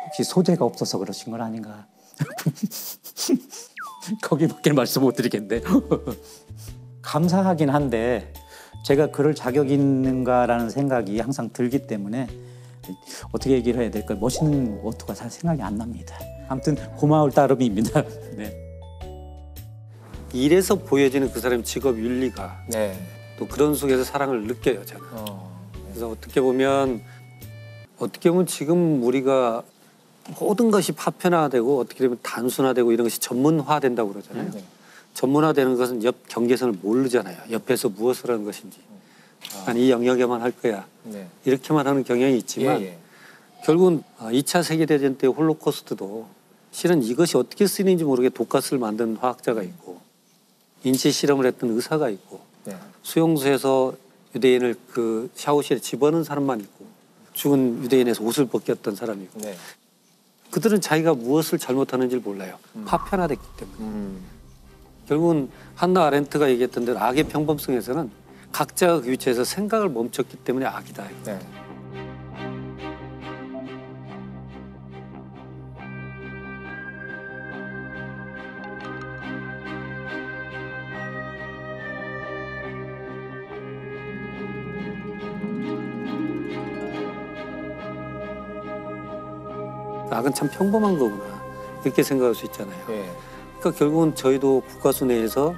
혹시 소재가 없어서 그러신 건 아닌가? 거기밖에 말씀 못 드리겠는데. 감사하긴 한데 제가 그럴 자격이 있는가라는 생각이 항상 들기 때문에 어떻게 얘기를 해야 될까? 멋있는 어투가 잘 생각이 안 납니다. 아무튼 고마울 따름입니다. 네. 일에서 보여지는 그 사람의 직업 윤리가 또 그런 속에서 사랑을 느껴요, 저는. 그래서 어떻게 보면 지금 우리가 모든 것이 파편화되고 어떻게 되면 단순화되고 이런 것이 전문화된다고 그러잖아요. 전문화되는 것은 옆 경계선을 모르잖아요. 옆에서 무엇을 하는 것인지. 난 이 영역에만 할 거야. 이렇게만 하는 경향이 있지만 결국은 2차 세계대전 때 홀로코스트도 실은 이것이 어떻게 쓰이는지 모르게 독가스를 만든 화학자가 있고 인체 실험을 했던 의사가 있고 수용소에서 유대인을 그 샤워실에 집어넣은 사람만 있고 죽은 유대인에서 옷을 벗겼던 사람이 있고 그들은 자기가 무엇을 잘못하는지를 몰라요. 파편화됐기 때문에. 결국은 한나 아렌트가 얘기했던 대로 악의 평범성에서는 각자가 그 위치에서 생각을 멈췄기 때문에 악이다. 악은 참 평범한 거구나 이렇게 생각할 수 있잖아요. 그러니까 결국은 저희도 국과수 내에서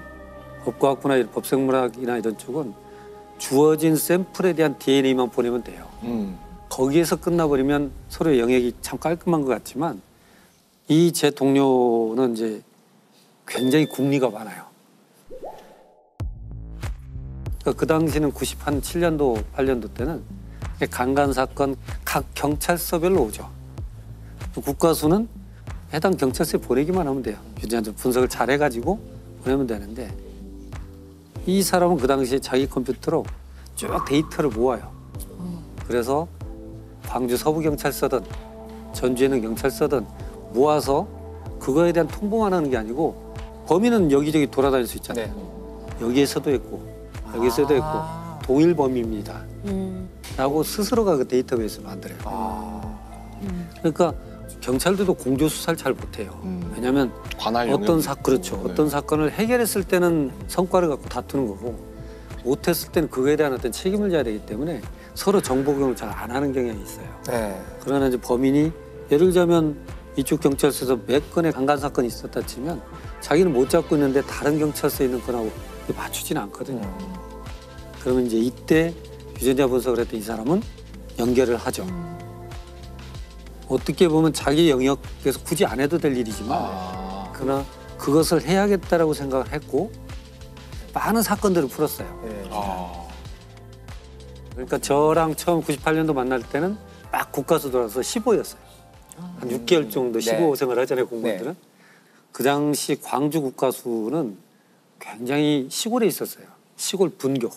법과학부나 법생물학이나 이런 쪽은 주어진 샘플에 대한 DNA만 보내면 돼요. 거기에서 끝나버리면 서로의 영역이 참 깔끔한 것 같지만 이 제 동료는 이제 굉장히 궁리가 많아요. 그러니까 그 당시는 97년도, 8년도 때는 강간 사건 각 경찰서별로 오죠. 국가수는 해당 경찰서에 보내기만 하면 돼요. 유전자 분석을 잘 해가지고 보내면 되는데 이 사람은 그 당시에 자기 컴퓨터로 쭉 데이터를 모아요. 그래서 광주 서부경찰서든 전주에는 경찰서든 모아서 그거에 대한 통보만 하는 게 아니고 범인은 여기저기 돌아다닐 수 있잖아요. 여기에서도 했고 여기서도 했고 동일 범위입니다. 라고 스스로가 그 데이터베이스를 만들어요. 그러니까 경찰들도 공조 수사를 잘 못해요. 왜냐하면 어떤 사건을 해결했을 때는 성과를 갖고 다투는 거고 못했을 때는 그거에 대한 어떤 책임을 져야 되기 때문에 서로 정보 공유를 잘 안 하는 경향이 있어요. 그러나 이제 범인이 예를 들자면 이쪽 경찰서에서 몇 건의 강간 사건이 있었다 치면 자기는 못 잡고 있는데 다른 경찰서에 있는 건하고 맞추지는 않거든요. 그러면 이제 이때 유전자 분석을 했던 이 사람은 연결을 하죠. 어떻게 보면 자기 영역에서 굳이 안 해도 될 일이지만 그러나 그것을 해야겠다라고 생각을 했고 많은 사건들을 풀었어요. 그러니까 저랑 처음 98년도 만날 때는 막 국가수 돌아서 15였어요. 한 6개월 정도 15 생활을 하잖아요, 공무원들은. 그 당시 광주 국가수는 굉장히 시골에 있었어요. 시골 분교.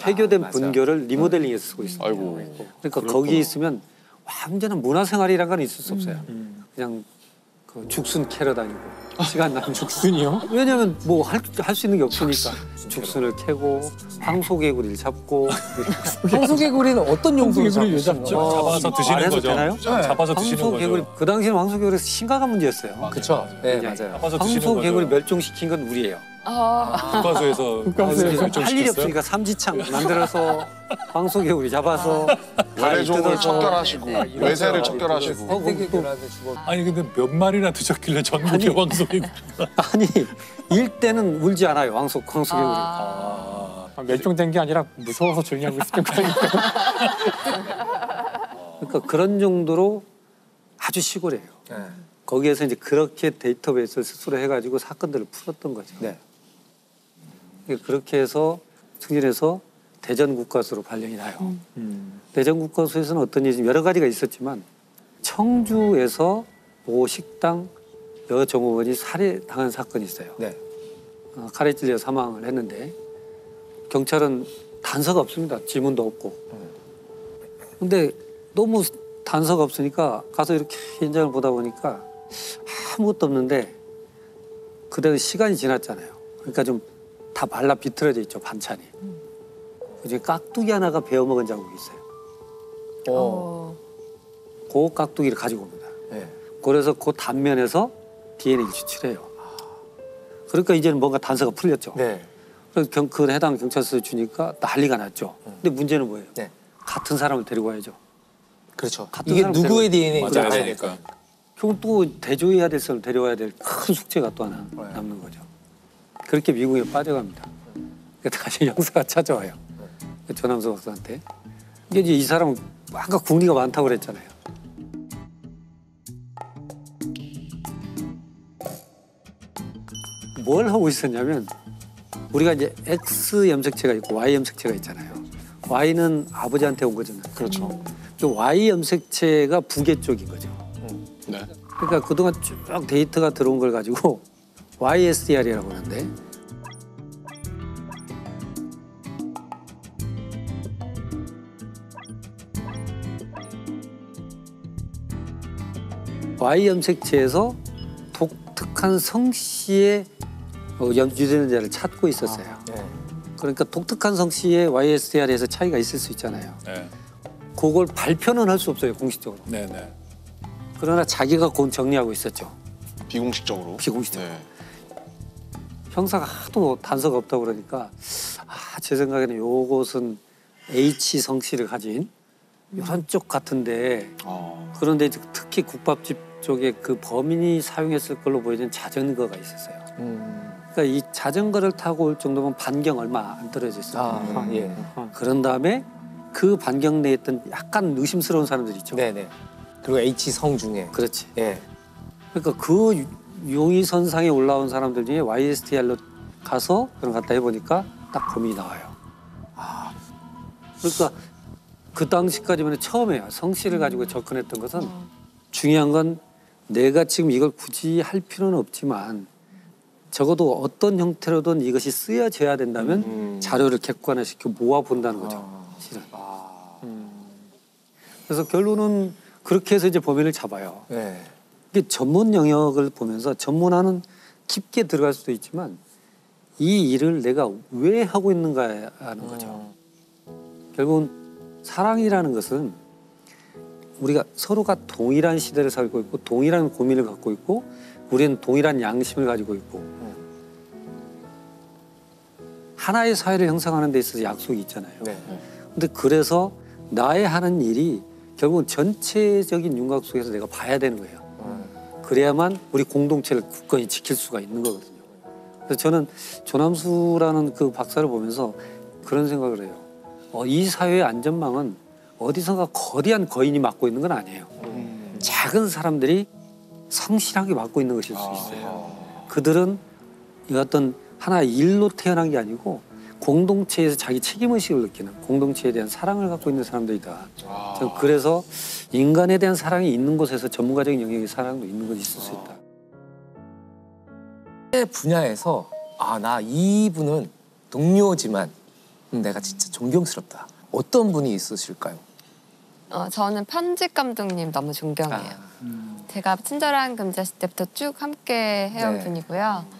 폐교된 분교를 리모델링해서 쓰고 있어요. 그러니까 거기에 있으면 완전한 문화생활이라는 건 있을 수 없어요. 그냥 그 죽순 캐러 다니고 시간 나면 죽순이요? 왜냐면 뭐 할 수 있는 게 없으니까 죽순을 캐고 황소개구리를 잡고 황소개구리는 어떤 용도로 잡죠? 잡아서 드시는 거죠. 되나요? 잡아서 드시는 황소개구리 거죠. 그 당시에는 황소개구리가 심각한 문제였어요. 그렇죠. 네, 맞아요. 황소개구리 멸종시킨 건 우리예요. 국가수에서 할 일이 없으니까 삼지창 만들어서 황소개구리 잡아서 외래종을 척결하시고 외세를 척결하시고. 아니 근데 몇 마리나 드셨길래 전국의 황소개구리. 아니 일대는 울지 않아요. 황소개구리. 멸종된 게 아니라 무서워서 조용히 하고 있을 거니까. 그러니까 그런 정도로 아주 시골이에요. 거기에서 이제 그렇게 데이터베이스를 스스로 해가지고 사건들을 풀었던 거죠. 그렇게 해서 승진해서 대전 국가수로 발령이 나요. 대전 국가수에서는 어떤 일이 여러 가지가 있었지만 청주에서 모 식당 여 종업원이 살해당한 사건이 있어요. 칼에 찔려 사망을 했는데 경찰은 단서가 없습니다. 지문도 없고. 근데 너무 단서가 없으니까 가서 이렇게 현장을 보다 보니까 아무것도 없는데 그대로 시간이 지났잖아요. 그러니까 좀 다 말라 비틀어져 있죠, 반찬이. 그중에 깍두기 하나가 베어먹은 자국이 있어요. 그 깍두기를 가지고 옵니다. 그래서 그 단면에서 DNA를 추출해요. 그러니까 이제는 뭔가 단서가 풀렸죠. 그래서 그 해당 경찰서에 주니까 난리가 났죠. 근데 문제는 뭐예요? 같은 사람을 데리고 와야죠. 그렇죠. 같은 이게 사람 누구의 데리고 DNA인지 와야죠. 알아야 되니까. 결국 또 대조해야 될 사람을 데려와야 될 큰 숙제가 또 하나 남는 거죠. 그렇게 미국에 빠져갑니다. 다시 형사가 찾아와요. 조남수 박사한테. 이게 이제 이 사람은 아까 국리가 많다고 그랬잖아요. 뭘 하고 있었냐면 우리가 이제 X 염색체가 있고 Y 염색체가 있잖아요. Y는 아버지한테 온 거잖아요. 그렇죠. 그 Y 염색체가 부계 쪽인 거죠. 그러니까 그동안 쭉 데이터가 들어온 걸 가지고 YSDR이라고 하는데 Y 염색체에서 독특한 성씨의 유전자를 찾고 있었어요. 그러니까 독특한 성씨의 YSDR에서 차이가 있을 수 있잖아요. 그걸 발표는 할 수 없어요, 공식적으로. 그러나 자기가 그건 정리하고 있었죠. 비공식적으로. 비공식적으로. 형사가 하도 단서가 없다고 그러니까 제 생각에는 요것은 H 성씨를 가진 이런 쪽 같은데 그런데 특히 국밥집 쪽에 그 범인이 사용했을 걸로 보이는 자전거가 있었어요. 그러니까 이 자전거를 타고 올 정도면 반경 얼마 안 떨어져 있어요. 그런 다음에 그 반경 내에 있던 약간 의심스러운 사람들 있죠. 그리고 H 성 중에. 그렇지. 그러니까 그 용의선상에 올라온 사람들 중에 YSTR로 가서 그런 갔다 해보니까 딱 범인이 나와요. 그러니까 그 당시까지만 처음에요. 성 씨를 가지고 접근했던 것은 중요한 건 내가 지금 이걸 굳이 할 필요는 없지만 적어도 어떤 형태로든 이것이 쓰여져야 된다면 자료를 객관화시켜 모아본다는 거죠. 실은. 그래서 결론은 그렇게 해서 이제 범인을 잡아요. 네. 이게 전문 영역을 보면서 전문화는 깊게 들어갈 수도 있지만 이 일을 내가 왜 하고 있는가 하는 거죠. 결국은 사랑이라는 것은 우리가 서로가 동일한 시대를 살고 있고 동일한 고민을 갖고 있고 우리는 동일한 양심을 가지고 있고 하나의 사회를 형성하는 데 있어서 약속이 있잖아요. 근데 그래서 나의 하는 일이 결국은 전체적인 윤곽 속에서 내가 봐야 되는 거예요. 그래야만 우리 공동체를 굳건히 지킬 수가 있는 거거든요. 그래서 저는 조남수라는 그 박사를 보면서 그런 생각을 해요. 이 사회의 안전망은 어디선가 거대한 거인이 맡고 있는 건 아니에요. 작은 사람들이 성실하게 맡고 있는 것일 수 있어요. 그들은 어떤 하나의 일로 태어난 게 아니고 공동체에서 자기 책임의식을 느끼는 공동체에 대한 사랑을 갖고 있는 사람들이다. 저는 그래서 인간에 대한 사랑이 있는 곳에서 전문가적인 영역의 사랑도 있는 것이 있을 수 있다. 분야에서 나 이분은 동료지만 내가 진짜 존경스럽다. 어떤 분이 있으실까요? 저는 편집 감독님 너무 존경해요. 제가 친절한 금자씨 때부터 쭉 함께 해온 분이고요.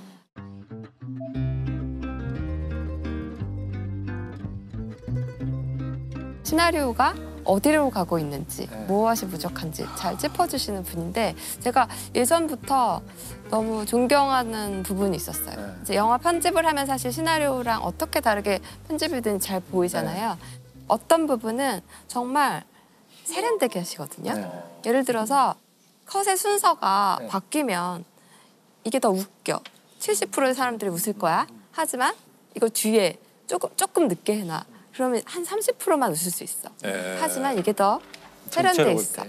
시나리오가 어디로 가고 있는지, 무엇이 부족한지 잘 짚어주시는 분인데 제가 예전부터 너무 존경하는 부분이 있었어요. 이제 영화 편집을 하면 사실 시나리오랑 어떻게 다르게 편집이 되는지 잘 보이잖아요. 어떤 부분은 정말 세련되게 하시거든요. 예를 들어서 컷의 순서가 바뀌면 이게 더 웃겨. 70%의 사람들이 웃을 거야. 하지만 이걸 뒤에 조금 늦게 해놔. 그러면 한 30%만 웃을 수 있어. 하지만 이게 더 세련돼 있어.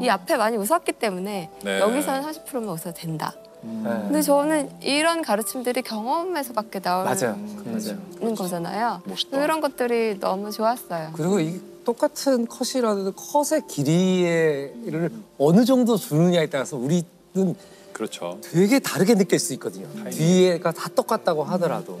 이 앞에 많이 웃었기 때문에 여기서는 30%만 웃어도 된다. 근데 저는 이런 가르침들이 경험에서밖에 나오는 거잖아요. 멋있다. 그런 것들이 너무 좋았어요. 그리고 이 똑같은 컷이라도 컷의 길이를 어느 정도 주느냐에 따라서 우리는 그렇죠. 되게 다르게 느낄 수 있거든요. 뒤에가 다 똑같다고 하더라도.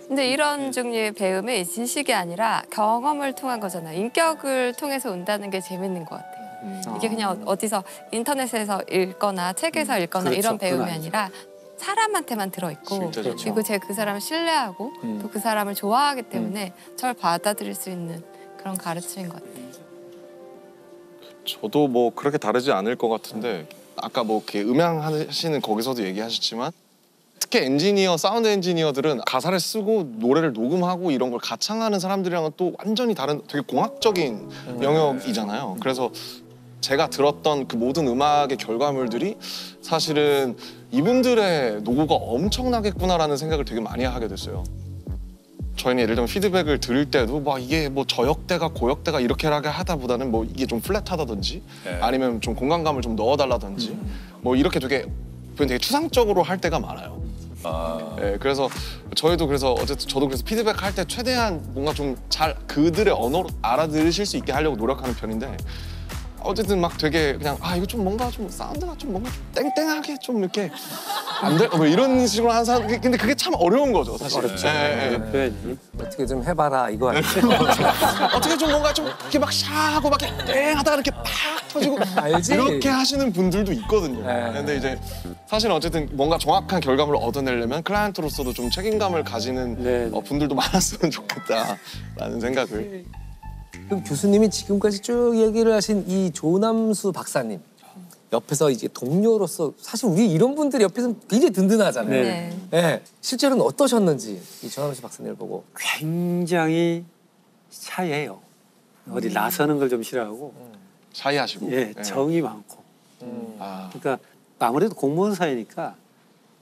근데 이런 종류의 배움이 지식이 아니라 경험을 통한 거잖아요. 인격을 통해서 온다는 게 재밌는 것 같아요. 이게 그냥 어디서 인터넷에서 읽거나 책에서 읽거나 그렇죠. 이런 배움이 그건 아니죠. 아니라 사람한테만 들어있고 그리고 제가 그 사람을 신뢰하고 또 그 사람을 좋아하기 때문에 저를 받아들일 수 있는 그런 가르침인 것 같아요. 저도 뭐 그렇게 다르지 않을 것 같은데 아까 뭐 이렇게 음향하시는 거기서도 얘기하셨지만 특히 엔지니어, 사운드 엔지니어들은 가사를 쓰고 노래를 녹음하고 이런 걸 가창하는 사람들이랑은 또 완전히 다른 되게 공학적인 영역이잖아요. 그래서 제가 들었던 그 모든 음악의 결과물들이 사실은 이분들의 노고가 엄청나겠구나라는 생각을 되게 많이 하게 됐어요. 저희는 예를 들면 피드백을 들을 때도 막 이게 뭐 저역대가 고역대가 이렇게 하다보다는 뭐 이게 좀 플랫하다든지 아니면 좀 공간감을 좀 넣어달라든지 뭐 이렇게 되게 추상적으로 할 때가 많아요. 그래서 저희도 어쨌든 저도 그래서 피드백 할 때 최대한 뭔가 좀 잘 그들의 언어로 알아들으실 수 있게 하려고 노력하는 편인데 어쨌든 막 되게 그냥 이거 좀 뭔가 좀 사운드가 좀 뭔가 좀 땡땡하게 좀 이렇게 안 돼? 뭐 이런 식으로 하는 사람 근데 그게 참 어려운 거죠 사실. 어렵죠. 어떻게 좀 해봐라 이거 아니에요? 어떻게 좀 뭔가 좀 이렇게 막 샤하고 막 이렇게 땡 하다가 이렇게 팍 터지고 알지? 이렇게 하시는 분들도 있거든요. 근데 이제 사실은 어쨌든 뭔가 정확한 결과물을 얻어내려면 클라이언트로서도 좀 책임감을 가지는 분들도 많았으면 좋겠다라는 생각을. 그럼 교수님이 지금까지 쭉 얘기를 하신 이 조남수 박사님 옆에서 이제 동료로서 사실 우리 이런 분들이 옆에서 굉장히 든든하잖아요. 네. 실제로는 어떠셨는지 이 조남수 박사님을 보고. 굉장히 샤이해요. 어디 나서는 걸 좀 싫어하고. 샤이하시고. 정이 많고. 그러니까 아무래도 공무원 사회니까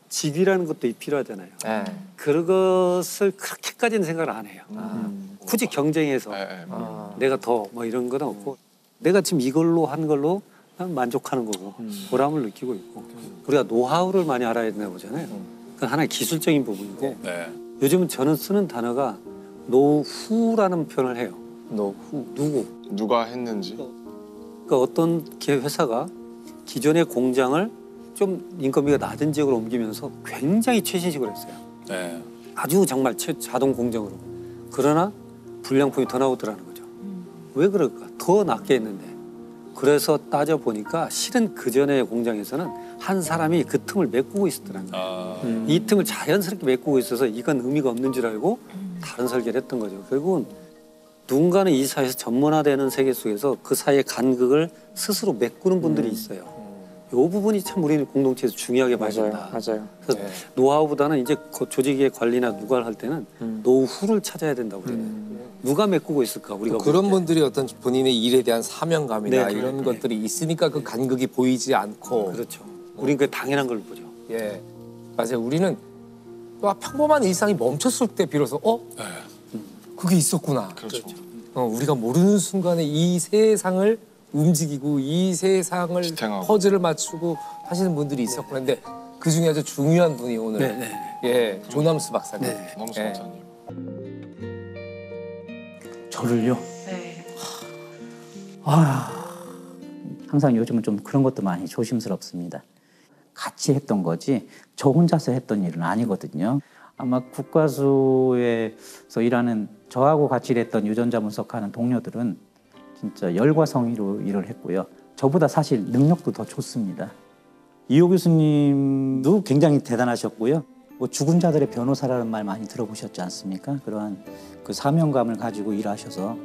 직위라는 것도 필요하잖아요. 그런 것을 그렇게까지는 생각을 안 해요. 굳이 경쟁해서 내가 더 뭐 이런 건 없고 내가 지금 이걸로 한 걸로 만족하는 거고 보람을 느끼고 있고 우리가 노하우를 많이 알아야 된다고 보잖아요. 그건 하나의 기술적인 부분이고 요즘은 저는 쓰는 단어가 노후라는 표현을 해요. 노후. 누가 했는지. 그러니까 어떤 회사가 기존의 공장을 좀 인건비가 낮은 지역으로 옮기면서 굉장히 최신식으로 했어요. 아주 정말 자동 공정으로. 그러나 불량품이 더 나오더라는 거죠. 왜 그럴까? 더 낮게 했는데. 그래서 따져보니까 실은 그전의 공장에서는 한 사람이 그 틈을 메꾸고 있었더라는 거예요. 이 틈을 자연스럽게 메꾸고 있어서 이건 의미가 없는 줄 알고 다른 설계를 했던 거죠. 결국은 누군가는 이 사회에서 전문화되는 세계 속에서 그 사이의 간극을 스스로 메꾸는 분들이 있어요. 이 부분이 참 우리는 공동체에서 중요하게 봐야 된다. 맞아요. 그래서 노하우보다는 이제 조직의 관리나 누가를 할 때는 노후를 찾아야 된다고 그래요. 누가 메꾸고 있을까 우리가 그런 분들이 어떤 본인의 일에 대한 사명감이나 네, 이런 것들이 있으니까 그 간극이 보이지 않고 그렇죠. 우리는 그 당연한 걸 보죠. 예, 맞아요. 우리는 또 평범한 일상이 멈췄을 때 비로소 그게 있었구나. 그렇죠. 우리가 모르는 순간에 이 세상을 움직이고 이 세상을 지탱하고. 퍼즐을 맞추고 하시는 분들이 있었구나. 근데 그 중에 아주 중요한 분이 오늘 예, 조남수 박사님. 조남수 예. 박사님. 저를요? 네. 항상 요즘은 좀 그런 것도 많이 조심스럽습니다. 같이 했던 거지 저 혼자서 했던 일은 아니거든요. 아마 국과수에서 일하는 저하고 같이 일했던 유전자 분석하는 동료들은 진짜 열과 성의로 일을 했고요. 저보다 사실 능력도 더 좋습니다. 이호 교수님도 굉장히 대단하셨고요. 뭐 죽은 자들의 변호사라는 말 많이 들어보셨지 않습니까? 그러한 그 사명감을 가지고 일하셔서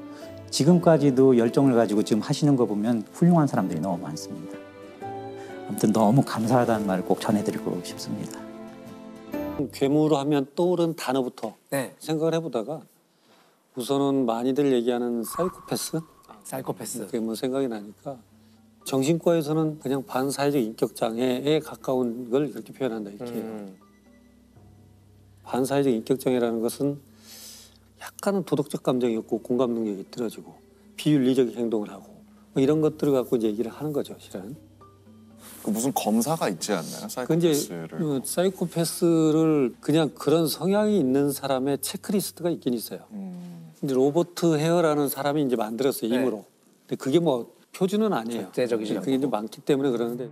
지금까지도 열정을 가지고 지금 하시는 거 보면 훌륭한 사람들이 너무 많습니다. 아무튼 너무 감사하다는 말을 꼭 전해드리고 싶습니다. 괴물로 하면 떠오른 단어부터 생각을 해보다가 우선은 많이들 얘기하는 사이코패스? 사이코패스. 그게 뭐 생각이 나니까 정신과에서는 그냥 반사회적 인격장애에 가까운 걸 이렇게 표현한다 이렇게 해요. 반사회적 인격장애라는 것은 약간은 도덕적 감정이 없고 공감 능력이 떨어지고 비윤리적 행동을 하고 뭐 이런 것들을 갖고 이제 얘기를 하는 거죠, 실은. 그 무슨 검사가 있지 않나요? 근데 사이코패스를. 사이코패스를 그냥 그런 성향이 있는 사람의 체크리스트가 있긴 있어요. 근데 로버트 헤어라는 사람이 이제 만들었어요, 임으로. 근데 그게 뭐 표준은 아니에요. 절대적이지 그게 이제 많기 때문에 그러는데.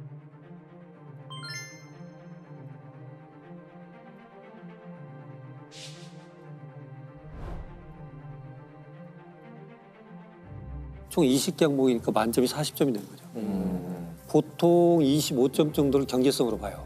총 20개 항목이니까 만점이 40점이 되는 거죠. 보통 25점 정도를 경제성으로 봐요.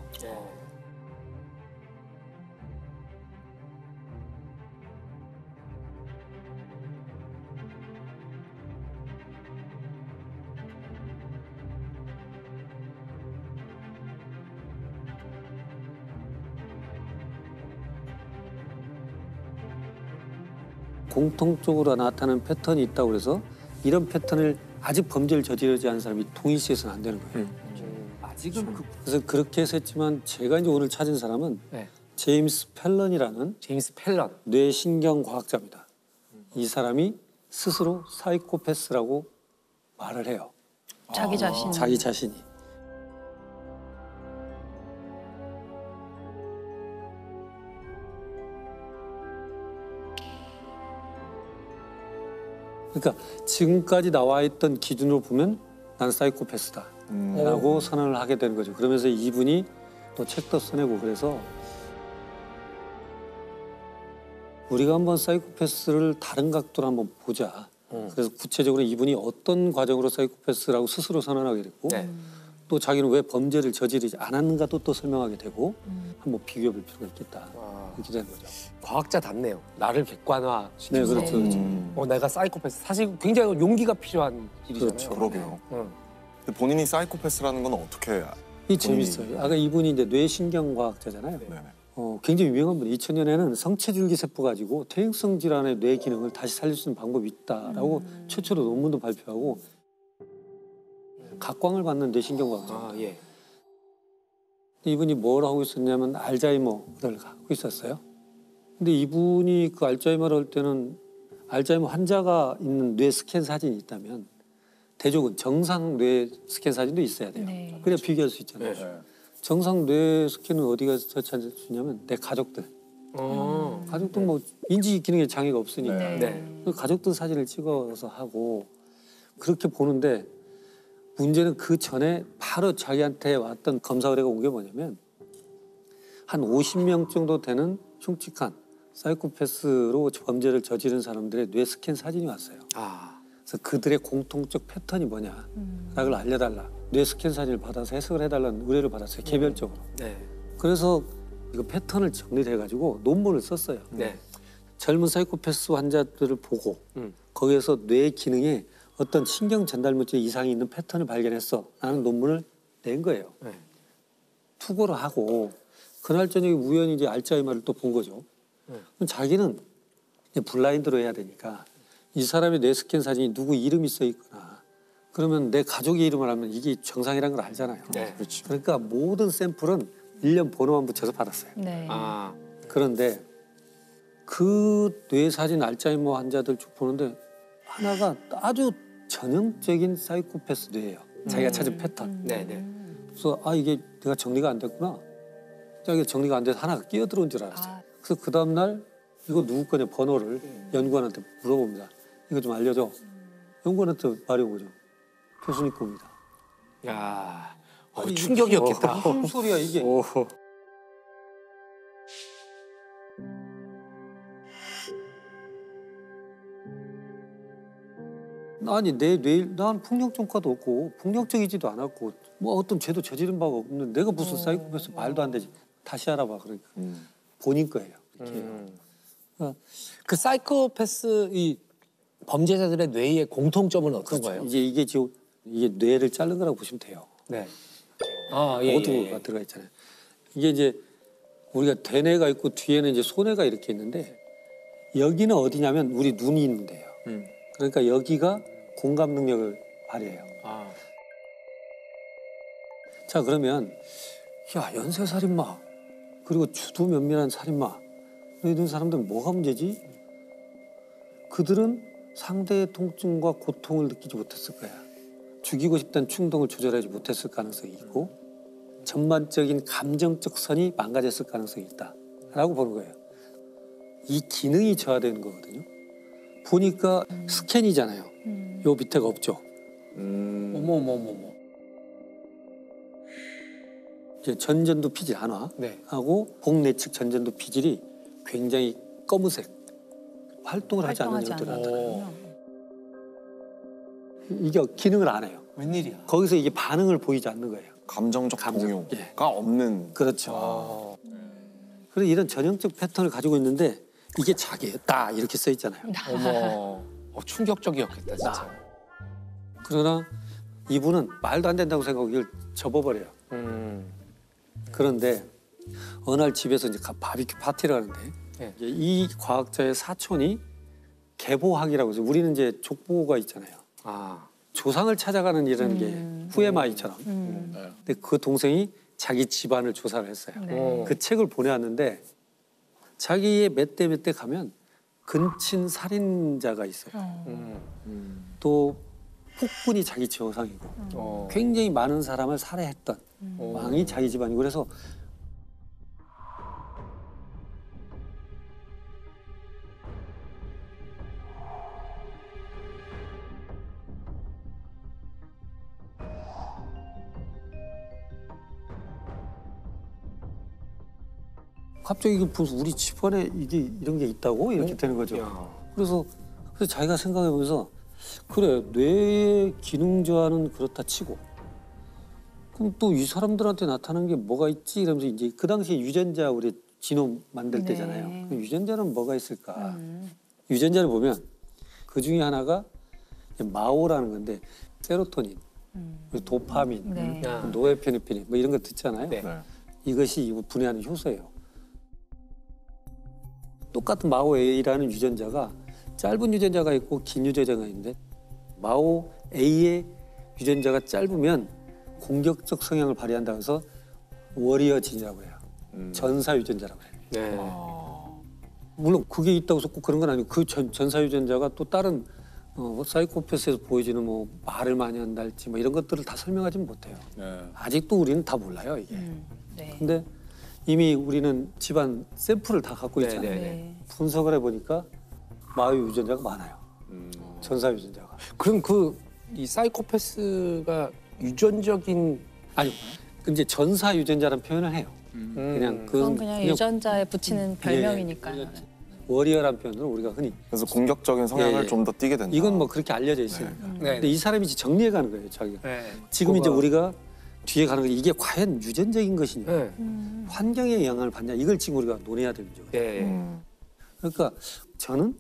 공통적으로 나타나는 패턴이 있다고 그래서 이런 패턴을 아직 범죄를 저지르지 않은 사람이 동일시해서는 안 되는 거예요. 아직은 그래서 그렇게 해서 했지만 제가 이제 오늘 찾은 사람은 제임스 펠런이라는 뇌신경과학자입니다. 이 사람이 스스로 사이코패스라고 말을 해요. 자기 자신. 자기 자신이. 그러니까 지금까지 나와 있던 기준으로 보면 나는 사이코패스다 라고 선언을 하게 되는 거죠. 그러면서 이분이 또 책도 써내고 그래서 우리가 한번 사이코패스를 다른 각도로 한번 보자. 그래서 구체적으로 이분이 어떤 과정으로 사이코패스라고 스스로 선언하게 됐고 또 자기는 왜 범죄를 저지르지 않았는가도 또 설명하게 되고 한번 비교해 볼 필요가 있겠다. 이렇게 되는 거죠. 과학자답네요. 나를 객관화 네, 시키고. 그렇죠. 그렇죠. 내가 사이코패스. 사실 굉장히 용기가 필요한 일이잖아요. 그렇죠. 그러게요. 근데 본인이 사이코패스라는 건 어떻게 이 재밌어요. 아까 이분이 이제 뇌신경과학자잖아요. 굉장히 유명한 분이 2000년에는 성체줄기 세포 가지고 퇴행성 질환의 뇌 기능을 다시 살릴 수 있는 방법이 있다라고 최초로 논문도 발표하고 각광을 받는 뇌신경과학자. 이분이 뭘 하고 있었냐면 알츠하이머를 갖고 있었어요. 근데 이분이 그 알츠하이머를 할 때는 알츠하이머 환자가 있는 뇌 스캔 사진이 있다면 대조군 정상 뇌 스캔 사진도 있어야 돼요. 네. 그래야 비교할 수 있잖아요. 네. 정상 뇌 스캔은 어디가 찾을 수 있냐면 내 가족들. 가족들 뭐 인지 기능에 장애가 없으니까 네. 가족들 사진을 찍어서 하고 그렇게 보는데 문제는 그 전에 바로 자기한테 왔던 검사 의뢰가 온 게 뭐냐면 한 50명 정도 되는 흉측한 사이코패스로 범죄를 저지른 사람들의 뇌 스캔 사진이 왔어요. 그래서 그들의 공통적 패턴이 뭐냐라고 알려달라. 뇌 스캔 사진을 받아서 해석을 해달라는 의뢰를 받았어요. 개별적으로. 네. 그래서 이거 패턴을 정리를 해가지고 논문을 썼어요. 네. 젊은 사이코패스 환자들을 보고 거기에서 뇌 기능에 어떤 신경 전달 물질 이상이 있는 패턴을 발견했어 라는 논문을 낸 거예요. 네. 투고를 하고 그날 저녁에 우연히 이제 알츠하이머를 또 본 거죠. 그럼 자기는 이제 블라인드로 해야 되니까 이 사람의 뇌 스캔 사진이 누구 이름이 써 있거나 그러면 내 가족의 이름을 하면 이게 정상이라는 걸 알잖아요. 네. 그러니까 모든 샘플은 1년 번호만 붙여서 받았어요. 네. 그런데 그 뇌 사진 알츠하이머 환자들 쭉 보는데 하나가 아주 전형적인 사이코패스 뇌예요. 자기가 찾은 패턴. 네네. 그래서 이게 내가 정리가 안 됐구나. 자기가 정리가 안 돼서 하나가 끼어들어온 줄 알았어요. 그래서 그 다음 날 이거 누구 거냐 번호를 연구원한테 물어봅니다. 이거 좀 알려줘. 연구원한테 말해온 거죠. 교수님 겁니다. 야, 충격이었겠다. 무슨 소리야 이게. 아니 난 폭력전과도 없고 폭력적이지도 않았고 뭐 어떤 죄도 저지른 바가 없는 내가 무슨 사이코패스 말도 안 되지. 다시 알아봐. 그러니까 본인 거예요. 그 사이코패스 이 범죄자들의 뇌의 공통점은 어떤 거예요? 이제 이게 뇌를 자른 거라고 보시면 돼요. 네. 모두가 들어가 있잖아요. 이게 이제 우리가 대뇌가 있고 뒤에는 이제 소뇌가 이렇게 있는데 여기는 어디냐면 우리 눈이 있는 데예요. 그러니까 여기가 공감 능력을 발휘해요. 자 그러면 야 연쇄살인마 그리고 주도면밀한 살인마 이런 사람들은 뭐가 문제지? 그들은 상대의 통증과 고통을 느끼지 못했을 거야. 죽이고 싶다는 충동을 조절하지 못했을 가능성이 있고 전반적인 감정적 선이 망가졌을 가능성이 있다라고 보는 거예요. 이 기능이 저하되는 거거든요. 보니까 스캔이잖아요. 요 밑에가 없죠. 어머. 이제 전전두 피질 하고 복내측 전전두 피질이 굉장히 검은색 활동을 하지 않는 것들을 나타나요. 이게 기능을 안 해요. 웬일이야? 거기서 이게 반응을 보이지 않는 거예요. 감정적 동요가 없는. 그렇죠. 그래서 이런 전형적 패턴을 가지고 있는데 이게 자기다 이렇게 써 있잖아요. 어머, 충격적이었겠다 진짜. 그러나 이분은 말도 안 된다고 생각하고 이걸 접어버려요. 그런데 어느 날 집에서 이제 바비큐 파티를 하는데 이제 이 과학자의 사촌이 계보학이라고 해서 우리는 이제 족보가 있잖아요. 조상을 찾아가는 이런 게 후에마이처럼. 근데 그 동생이 자기 집안을 조사를 했어요. 그 책을 보내왔는데 자기의 몇 대 가면 근친 살인자가 있어요. 또 폭군이 자기 조상이고 굉장히 많은 사람을 살해했던 왕이 자기 집안이고 그래서 갑자기 이게 무슨 우리 집안에 이게 이런 게 있다고 이렇게 되는 거죠. 그래서 자기가 생각해보면서 그래 뇌의 기능 저하는 그렇다 치고 그럼 또 이 사람들한테 나타나는 게 뭐가 있지 이러면서 이제 그 당시에 유전자 우리 지놈 만들 때잖아요. 그럼 유전자는 뭐가 있을까? 유전자를 보면 그 중에 하나가 마오라는 건데 세로토닌, 도파민, 노에피네프린 뭐 이런 거 듣잖아요. 이것이 분해하는 효소예요. 똑같은 마오 A라는 유전자가 짧은 유전자가 있고 긴 유전자가 있는데 마오 A의 유전자가 짧으면 공격적 성향을 발휘한다고 해서 워리어 진이라고 해요. 전사 유전자라고 해요. 물론 그게 있다고 해서 꼭 그런 건 아니고 그 전사 유전자가 또 다른 사이코패스에서 보여지는 뭐 말을 많이 한달지 뭐 이런 것들을 다 설명하지는 못해요. 아직도 우리는 다 몰라요 이게. 네. 근데 이미 우리는 집안 샘플을 다 갖고 있잖아요. 네. 분석을 해보니까 마의 유전자가 많아요. 전사 유전자가. 그럼 이 사이코패스가 유전적인 아니, 이제 전사 유전자라는 표현을 해요. 그냥 그건 그냥 유전자에 붙이는 별명이니까요. 워리어란 표현으로 우리가 흔히. 그래서 공격적인 성향을 좀 더 띠게 된다. 이건 뭐 그렇게 알려져 있으니까. 근데 이 사람이 이제 정리해가는 거예요, 자기가. 지금 그거가... 이제 우리가 뒤에 가는 게 이게 과연 유전적인 것이냐, 환경의 영향을 받냐, 이걸 지금 우리가 논해야 되는 거죠. 그러니까 저는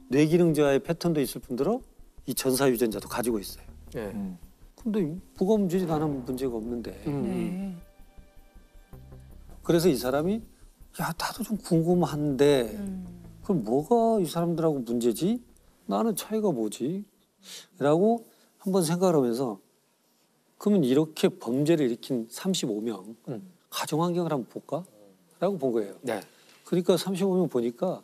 뇌기능자의 패턴도 있을 뿐더러 이 전사 유전자도 가지고 있어요. 근데 뭐가 문제지 나는 문제가 없는데. 그래서 이 사람이 야 나도 좀 궁금한데 그럼 뭐가 이 사람들하고 문제지? 나는 차이가 뭐지? 라고 한번 생각을 하면서 그러면 이렇게 범죄를 일으킨 35명 가정환경을 한번 볼까? 라고 본 거예요. 그러니까 35명 보니까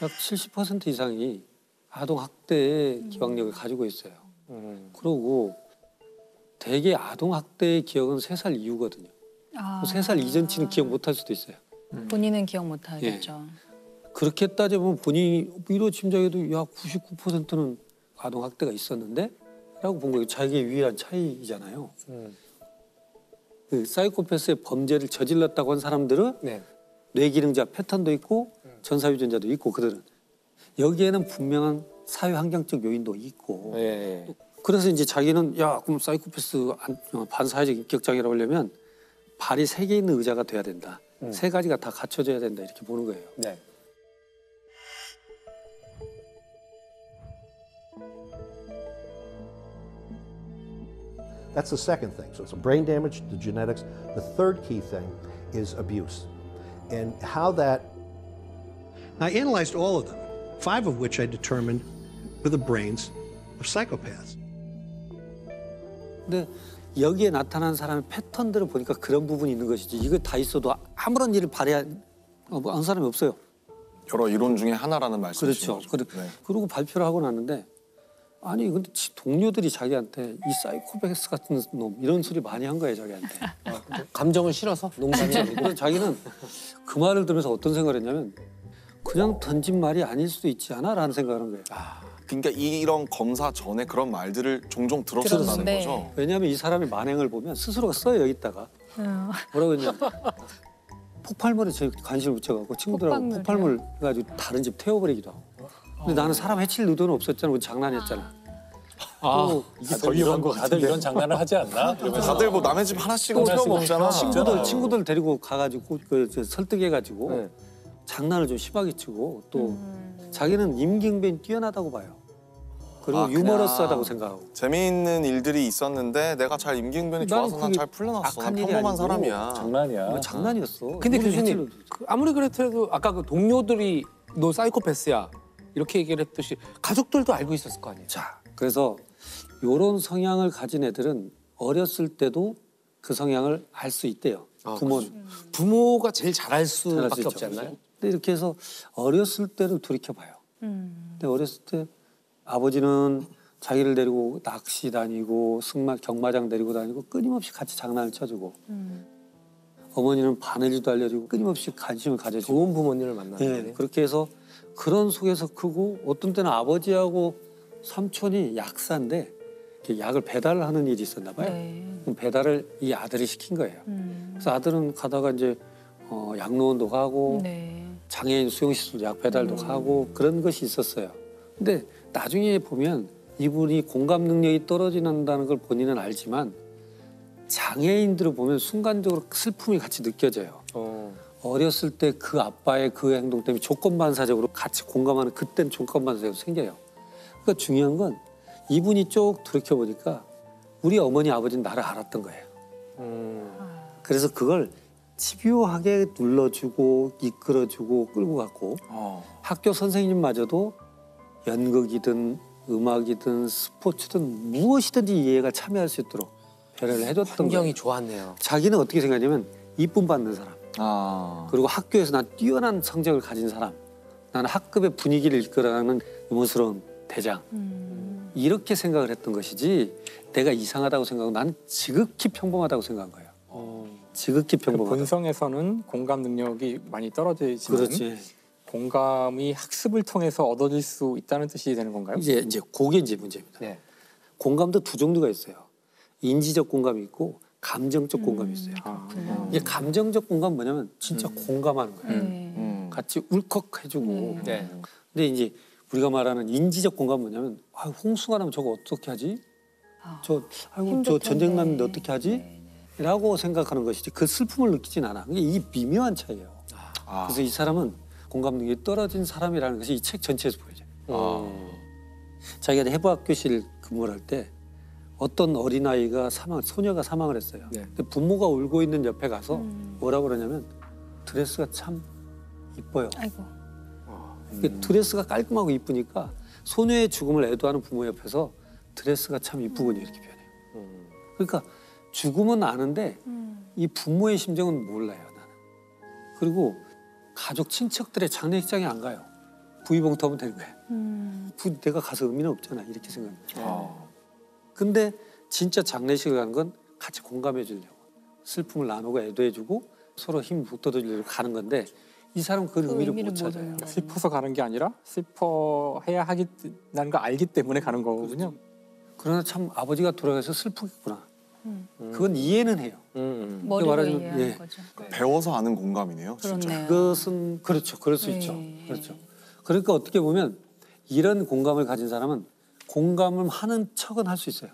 약 70% 이상이 아동학대의 기억력을 가지고 있어요. 그리고 대개 아동학대의 기억은 3살 이후거든요. 3살 이전치는 기억 못할 수도 있어요. 본인은 기억 못하겠죠. 그렇게 따져보면 본인이 위로 짐작해도 야 99%는 아동학대가 있었는데? 라고 본 거예요. 자기의 유일한 차이잖아요. 그 사이코패스의 범죄를 저질렀다고 한 사람들은 뇌기능자 패턴도 있고 전사유전자도 있고 그들은 여기에는 분명한 사회환경적 요인도 있고 그래서 이제 자기는 야 그럼 사이코패스 반사회적 인격장애라고 하려면 발이 3개 있는 의자가 돼야 된다. 3가지가 다 갖춰져야 된다 이렇게 보는 거예요. That's the second thing. So it's a brain damage, the genetics. The third key thing is abuse. And how that... I analyzed all of them, 5 of which I determined were the brains of psychopaths. 근데 여기에 나타난 사람의 패턴들을 보니까 그런 부분이 있는 것이지 이거 다 있어도 아무런 일을 발휘한 사람이 없어요. 여러 이론 중에 하나라는 말씀이시죠. 그렇죠. 그리고 발표를 하고 났는데 아니 근데 동료들이 자기한테 이 사이코패스 같은 놈 이런 소리 많이 한 거예요 자기한테. 감정을 실어서 농담이 아니고. 그래서 자기는 그 말을 들으면서 어떤 생각을 했냐면 그냥 던진 말이 아닐 수도 있지 않아라는 생각을 한 거예요. 그러니까 이런 검사 전에 그런 말들을 종종 들었었다는 거죠. 왜냐하면 이 사람의 만행을 보면 스스로가 써요 여기다가. 뭐라고 했냐면 폭발물에 제 관심을 붙여갖고 친구들하고 폭발물 해가지고 다른 집 태워버리기도 하고. 근데 나는 사람 해칠 의도는 없었잖아. 장난이었잖아. 이게 더 위험한 거 다들 이런 장난을 하지 않나? 다들 뭐 남의 집 하나씩은 태워먹잖아. 친구들 데리고 가가지고 설득해가지고 장난을 좀 심하게 치고 또 자기는 임기응변이 뛰어나다고 봐요. 그리고 유머러스하다고 생각하고. 재미있는 일들이 있었는데 내가 잘 임기응변이 좋아서 난 잘 풀려났어. 난 평범한 사람이야. 장난이야. 장난이었어. 근데 교수님 아무리 그래도 아까 그 동료들이 너 사이코패스야 이렇게 얘기를 했듯이 가족들도 알고 있었을 거 아니에요. 자, 그래서 이런 성향을 가진 애들은 어렸을 때도 그 성향을 알 수 있대요. 부모가 제일 잘할 수밖에 없지 않나요? 근데 이렇게 해서 어렸을 때를 돌이켜봐요. 근데 어렸을 때 아버지는 자기를 데리고 낚시 다니고 경마장 데리고 다니고 끊임없이 같이 장난을 쳐주고 어머니는 바느질도 알려주고 끊임없이 관심을 가져주고 좋은 부모님을 만나는데 그렇게 해서 그런 속에서 크고 어떤 때는 아버지하고 삼촌이 약사인데 약을 배달을 하는 일이 있었나 봐요. 그럼 배달을 이 아들이 시킨 거예요. 그래서 아들은 가다가 이제 양로원도 가고 장애인 수용시설 약 배달도 가고 그런 것이 있었어요. 근데 나중에 보면 이분이 공감 능력이 떨어진다는 걸 본인은 알지만 장애인들을 보면 순간적으로 슬픔이 같이 느껴져요. 어렸을 때 그 아빠의 그 행동 때문에 조건반사적으로 같이 공감하는 그땐 조건반사적으로 생겨요. 그러니까 중요한 건 이분이 쭉 돌이켜보니까 우리 어머니 아버지는 나를 알았던 거예요. 그래서 그걸 집요하게 눌러주고 이끌어주고 끌고 갔고 학교 선생님마저도 연극이든 음악이든 스포츠든 무엇이든지 이해가 참여할 수 있도록 배려를 해줬던 환경이 거예요. 좋았네요. 자기는 어떻게 생각하냐면 이쁨 받는 사람 그리고 학교에서 난 뛰어난 성적을 가진 사람 나는 학급의 분위기를 이끌어가는 유머스러운 대장. 이렇게 생각을 했던 것이지 내가 이상하다고 생각하고 난 지극히 평범하다고 생각한 거예요. 지극히 평범하다. 본성에서는 공감 능력이 많이 떨어지지만 그렇지. 공감이 학습을 통해서 얻어질 수 있다는 뜻이 되는 건가요? 이제 그게 이제 문제입니다. 네. 공감도 두 종류가 있어요. 인지적 공감이 있고 감정적 공감이 있어요. 이게 감정적 공감은 뭐냐면 진짜 공감하는 거예요. 같이 울컥해주고. 네. 근데 이제 우리가 말하는 인지적 공감은 뭐냐면 홍수가 나면 저거 어떻게 하지? 저 전쟁 났는데 어떻게 하지? 라고 생각하는 것이지 그 슬픔을 느끼진 않아. 이게 미묘한 차이예요. 그래서 이 사람은 공감 능력이 떨어진 사람이라는 것이 이 책 전체에서 보여져요. 자기가 해부학교실 근무를 할 때 어떤 어린아이가 소녀가 사망을 했어요. 근데 부모가 울고 있는 옆에 가서 뭐라고 그러냐면 드레스가 참 이뻐요. 아이고. 드레스가 깔끔하고 이쁘니까 소녀의 죽음을 애도하는 부모 옆에서 드레스가 참 이쁘군요 이렇게 표현해요. 그러니까 죽음은 아는데 이 부모의 심정은 몰라요 나는. 그리고 가족 친척들의 장례식장에 안 가요. 부위봉투 하면 되는 거예요. 내가 가서 의미는 없잖아 이렇게 생각해요. 근데 진짜 장례식을 가는 건 같이 공감해 주려고 슬픔을 나누고 애도해주고 서로 힘 북돋아주려고 가는 건데 이 사람은 그 의미를 못 찾아요. 슬퍼서 가는 게 아니라 슬퍼해야 하겠다는 걸 알기 때문에 가는 거군요. 그러나 참 아버지가 돌아가서 슬프겠구나. 그건 이해는 해요. 머리로 이해하는 거죠. 배워서 아는 공감이네요. 진짜. 그렇네요. 그것은 그렇죠. 그럴 수 있죠. 그렇죠. 그러니까 어떻게 보면 이런 공감을 가진 사람은 공감을 하는 척은 할 수 있어요.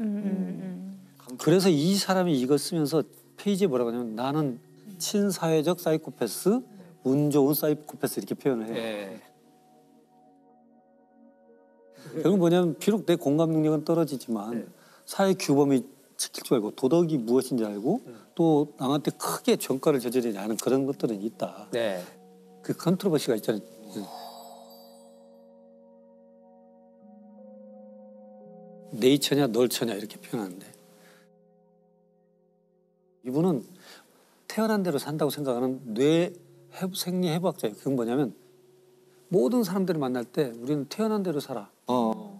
그래서 이 사람이 이거 쓰면서 페이지에 뭐라고 하냐면 나는 친사회적 사이코패스, 운 좋은 사이코패스 이렇게 표현을 해요. 결국 뭐냐면 비록 내 공감 능력은 떨어지지만 사회 규범이 지킬 줄 알고 도덕이 무엇인지 알고 또 남한테 크게 전과를 저지르지 않은 그런 것들은 있다. 그 컨트로버시가 있잖아요. 네이처냐 널처냐 이렇게 표현하는데 이분은 태어난 대로 산다고 생각하는 생리 해부학자예요. 그건 뭐냐면 모든 사람들을 만날 때 우리는 태어난 대로 살아.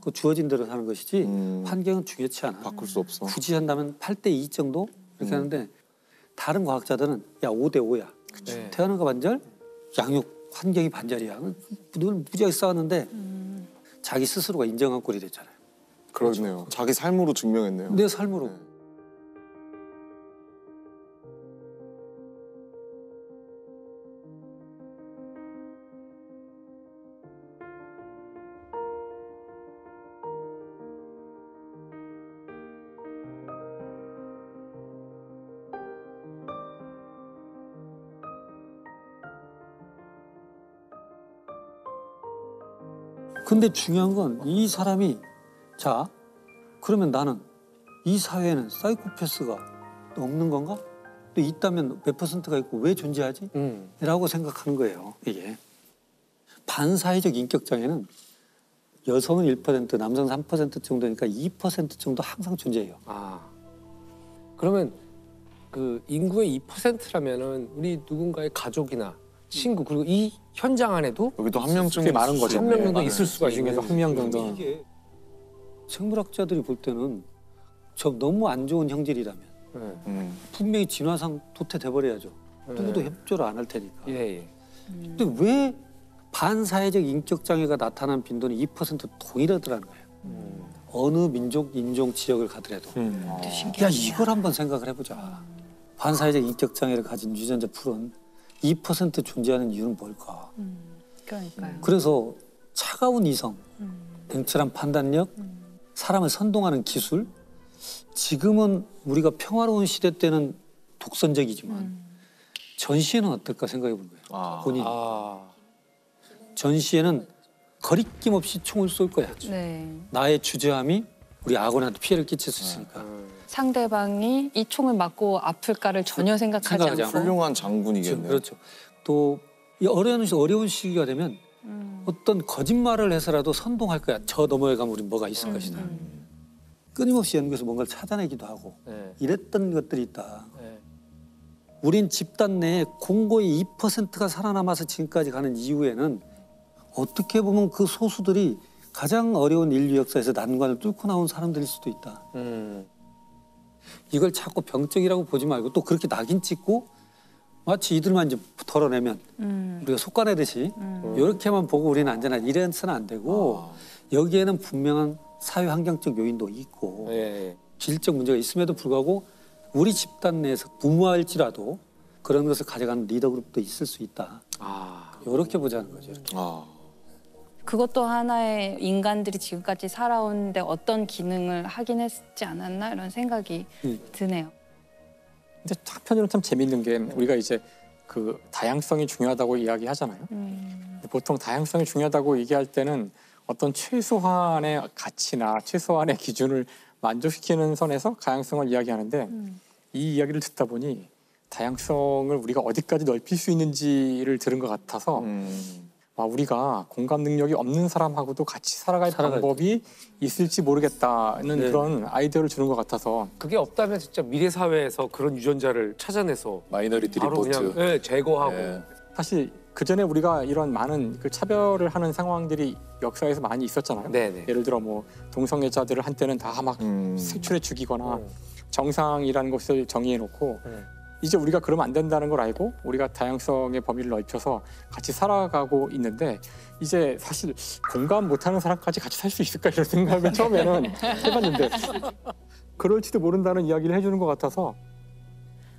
그 주어진 대로 사는 것이지 환경은 중요치 않아. 바꿀 수 없어. 굳이 한다면 8대2 정도 이렇게 하는데 다른 과학자들은 야 5대5야. 태어난 거 반절, 양육 환경이 반절이야. 늘 무지하게 싸웠는데 자기 스스로가 인정한 꼴이 됐잖아요. 그렇네요. 자기 삶으로 증명했네요. 내 삶으로. 근데 중요한 건 이 사람이 자 그러면 나는 이 사회에는 사이코패스가 없는 건가? 또 있다면 몇 퍼센트가 있고 왜 존재하지? 라고 생각하는 거예요. 이게 반사회적 인격장애는 여성은 1%, 남성 3% 정도니까 2% 정도 항상 존재해요. 그러면 그 인구의 2%라면은 우리 누군가의 가족이나 친구 그리고 이 현장 안에도 여기도 한 명쯤 꽤 많은 거죠. 한 명 정도 있을 수가 이 중에서 있는. 한 명 정도. 생물학자들이 볼 때는 저 너무 안 좋은 형질이라면 분명히 진화상 도태돼 버려야죠. 누구도 협조를 안 할 테니까. 근데 왜 반사회적 인격 장애가 나타난 빈도는 2% 동일하더라는 거예요. 어느 민족, 인종, 지역을 가더라도. 야 이걸 한번 생각을 해보자. 반사회적 인격 장애를 가진 유전자 풀은 2% 존재하는 이유는 뭘까? 그러니까요. 그래서 차가운 이성, 냉철한 판단력, 사람을 선동하는 기술. 지금은 우리가 평화로운 시대 때는 독선적이지만 전시에는 어떨까 생각해 본 거예요. 본인이. 전시에는 거리낌 없이 총을 쏠 거야. 나의 주저함이 우리 아군한테 피해를 끼칠 수 있으니까. 상대방이 이 총을 맞고 아플까를 전혀 생각하지 않고. 훌륭한 장군이겠네요. 그렇죠. 또 이 어려운 시기가 되면 어떤 거짓말을 해서라도 선동할 거야. 저 너머에 가면 우리 뭐가 있을 것이다. 끊임없이 연구해서 뭔가를 찾아내기도 하고 이랬던 것들이 있다. 우린 집단 내에 공고의 2%가 살아남아서 지금까지 가는 이유에는 어떻게 보면 그 소수들이 가장 어려운 인류 역사에서 난관을 뚫고 나온 사람들일 수도 있다. 이걸 자꾸 병적이라고 보지 말고 또 그렇게 낙인 찍고 마치 이들만 이제 덜어내면 우리가 속가내듯이 이렇게만 보고 우리는 안전하 이래서는 안 되고 여기에는 분명한 사회 환경적 요인도 있고 질적 문제가 있음에도 불구하고 우리 집단 내에서 부모할지라도 그런 것을 가져가는 리더 그룹도 있을 수 있다. 이렇게 보자는 거죠. 이렇게. 그것도 하나의 인간들이 지금까지 살아오는데 어떤 기능을 하긴 했지 않았나 이런 생각이 드네요. 근데 한편으로는 참 재밌는 게 우리가 이제 그 다양성이 중요하다고 이야기하잖아요. 보통 다양성이 중요하다고 얘기할 때는 어떤 최소한의 가치나 최소한의 기준을 만족시키는 선에서 다양성을 이야기하는데 이 이야기를 듣다 보니 다양성을 우리가 어디까지 넓힐 수 있는지를 들은 것 같아서 우리가 공감 능력이 없는 사람하고도 같이 살아갈 방법이 있을지 모르겠다는 그런 아이디어를 주는 것 같아서 그게 없다면 진짜 미래 사회에서 그런 유전자를 찾아내서 마이너리티 바로 리포트 그냥 제거하고 사실 그 전에 우리가 이런 많은 그 차별을 하는 상황들이 역사에서 많이 있었잖아요. 예를 들어 뭐 동성애자들을 한때는 다 막 색출해 죽이거나 정상이라는 것을 정의해 놓고 이제 우리가 그러면 안 된다는 걸 알고 우리가 다양성의 범위를 넓혀서 같이 살아가고 있는데 이제 사실 공감 못하는 사람까지 같이 살 수 있을까 이런 생각을 처음에는 해봤는데 그럴지도 모른다는 이야기를 해주는 것 같아서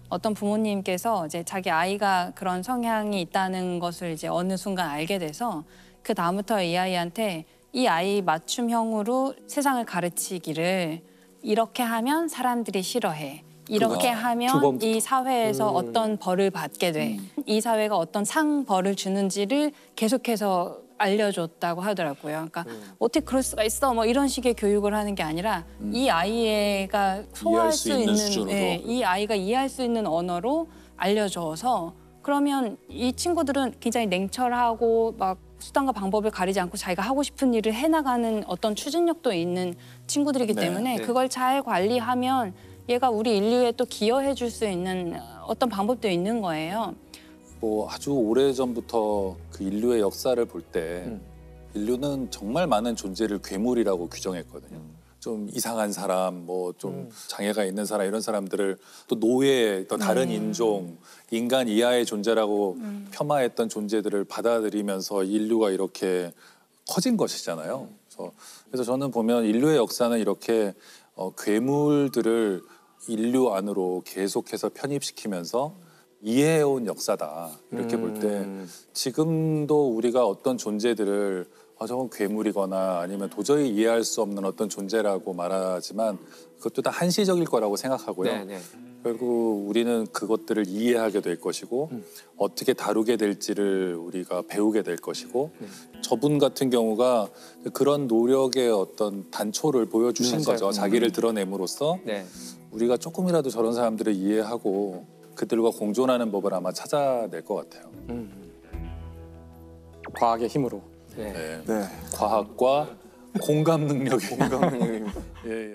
어떤 부모님께서 이제 자기 아이가 그런 성향이 있다는 것을 이제 어느 순간 알게 돼서 그 다음부터 이 아이한테 이 아이 맞춤형으로 세상을 가르치기를 이렇게 하면 사람들이 싫어해. 이렇게 하면 이 사회에서 어떤 벌을 받게 돼. 이 사회가 어떤 상벌을 주는지를 계속해서 알려줬다고 하더라고요. 그러니까 어떻게 그럴 수가 있어? 뭐 이런 식의 교육을 하는 게 아니라 이 아이가 소화할 수 있는 이 아이가 이해할 수 있는 언어로 알려줘서 그러면 이 친구들은 굉장히 냉철하고 막 수단과 방법을 가리지 않고 자기가 하고 싶은 일을 해나가는 어떤 추진력도 있는 친구들이기 때문에 그걸 잘 관리하면 얘가 우리 인류에 또 기여해 줄 수 있는 어떤 방법도 있는 거예요. 뭐 아주 오래전부터 그 인류의 역사를 볼 때 인류는 정말 많은 존재를 괴물이라고 규정했거든요. 좀 이상한 사람, 뭐 좀 장애가 있는 사람 이런 사람들을 또 노예, 또 다른 인종, 인간 이하의 존재라고 폄하했던 존재들을 받아들이면서 인류가 이렇게 커진 것이잖아요. 그래서 저는 보면 인류의 역사는 이렇게 괴물들을 인류 안으로 계속해서 편입시키면서 이해해온 역사다. 이렇게 볼 때 지금도 우리가 어떤 존재들을 저건 괴물이거나 아니면 도저히 이해할 수 없는 어떤 존재라고 말하지만 그것도 다 한시적일 거라고 생각하고요. 결국 우리는 그것들을 이해하게 될 것이고 어떻게 다루게 될지를 우리가 배우게 될 것이고 저분 같은 경우가 그런 노력의 어떤 단초를 보여주신 거죠. 자기를 드러냄으로써 우리가 조금이라도 저런 사람들을 이해하고 그들과 공존하는 법을 아마 찾아낼 것 같아요. 과학의 힘으로. 과학과 공감 능력이. 예.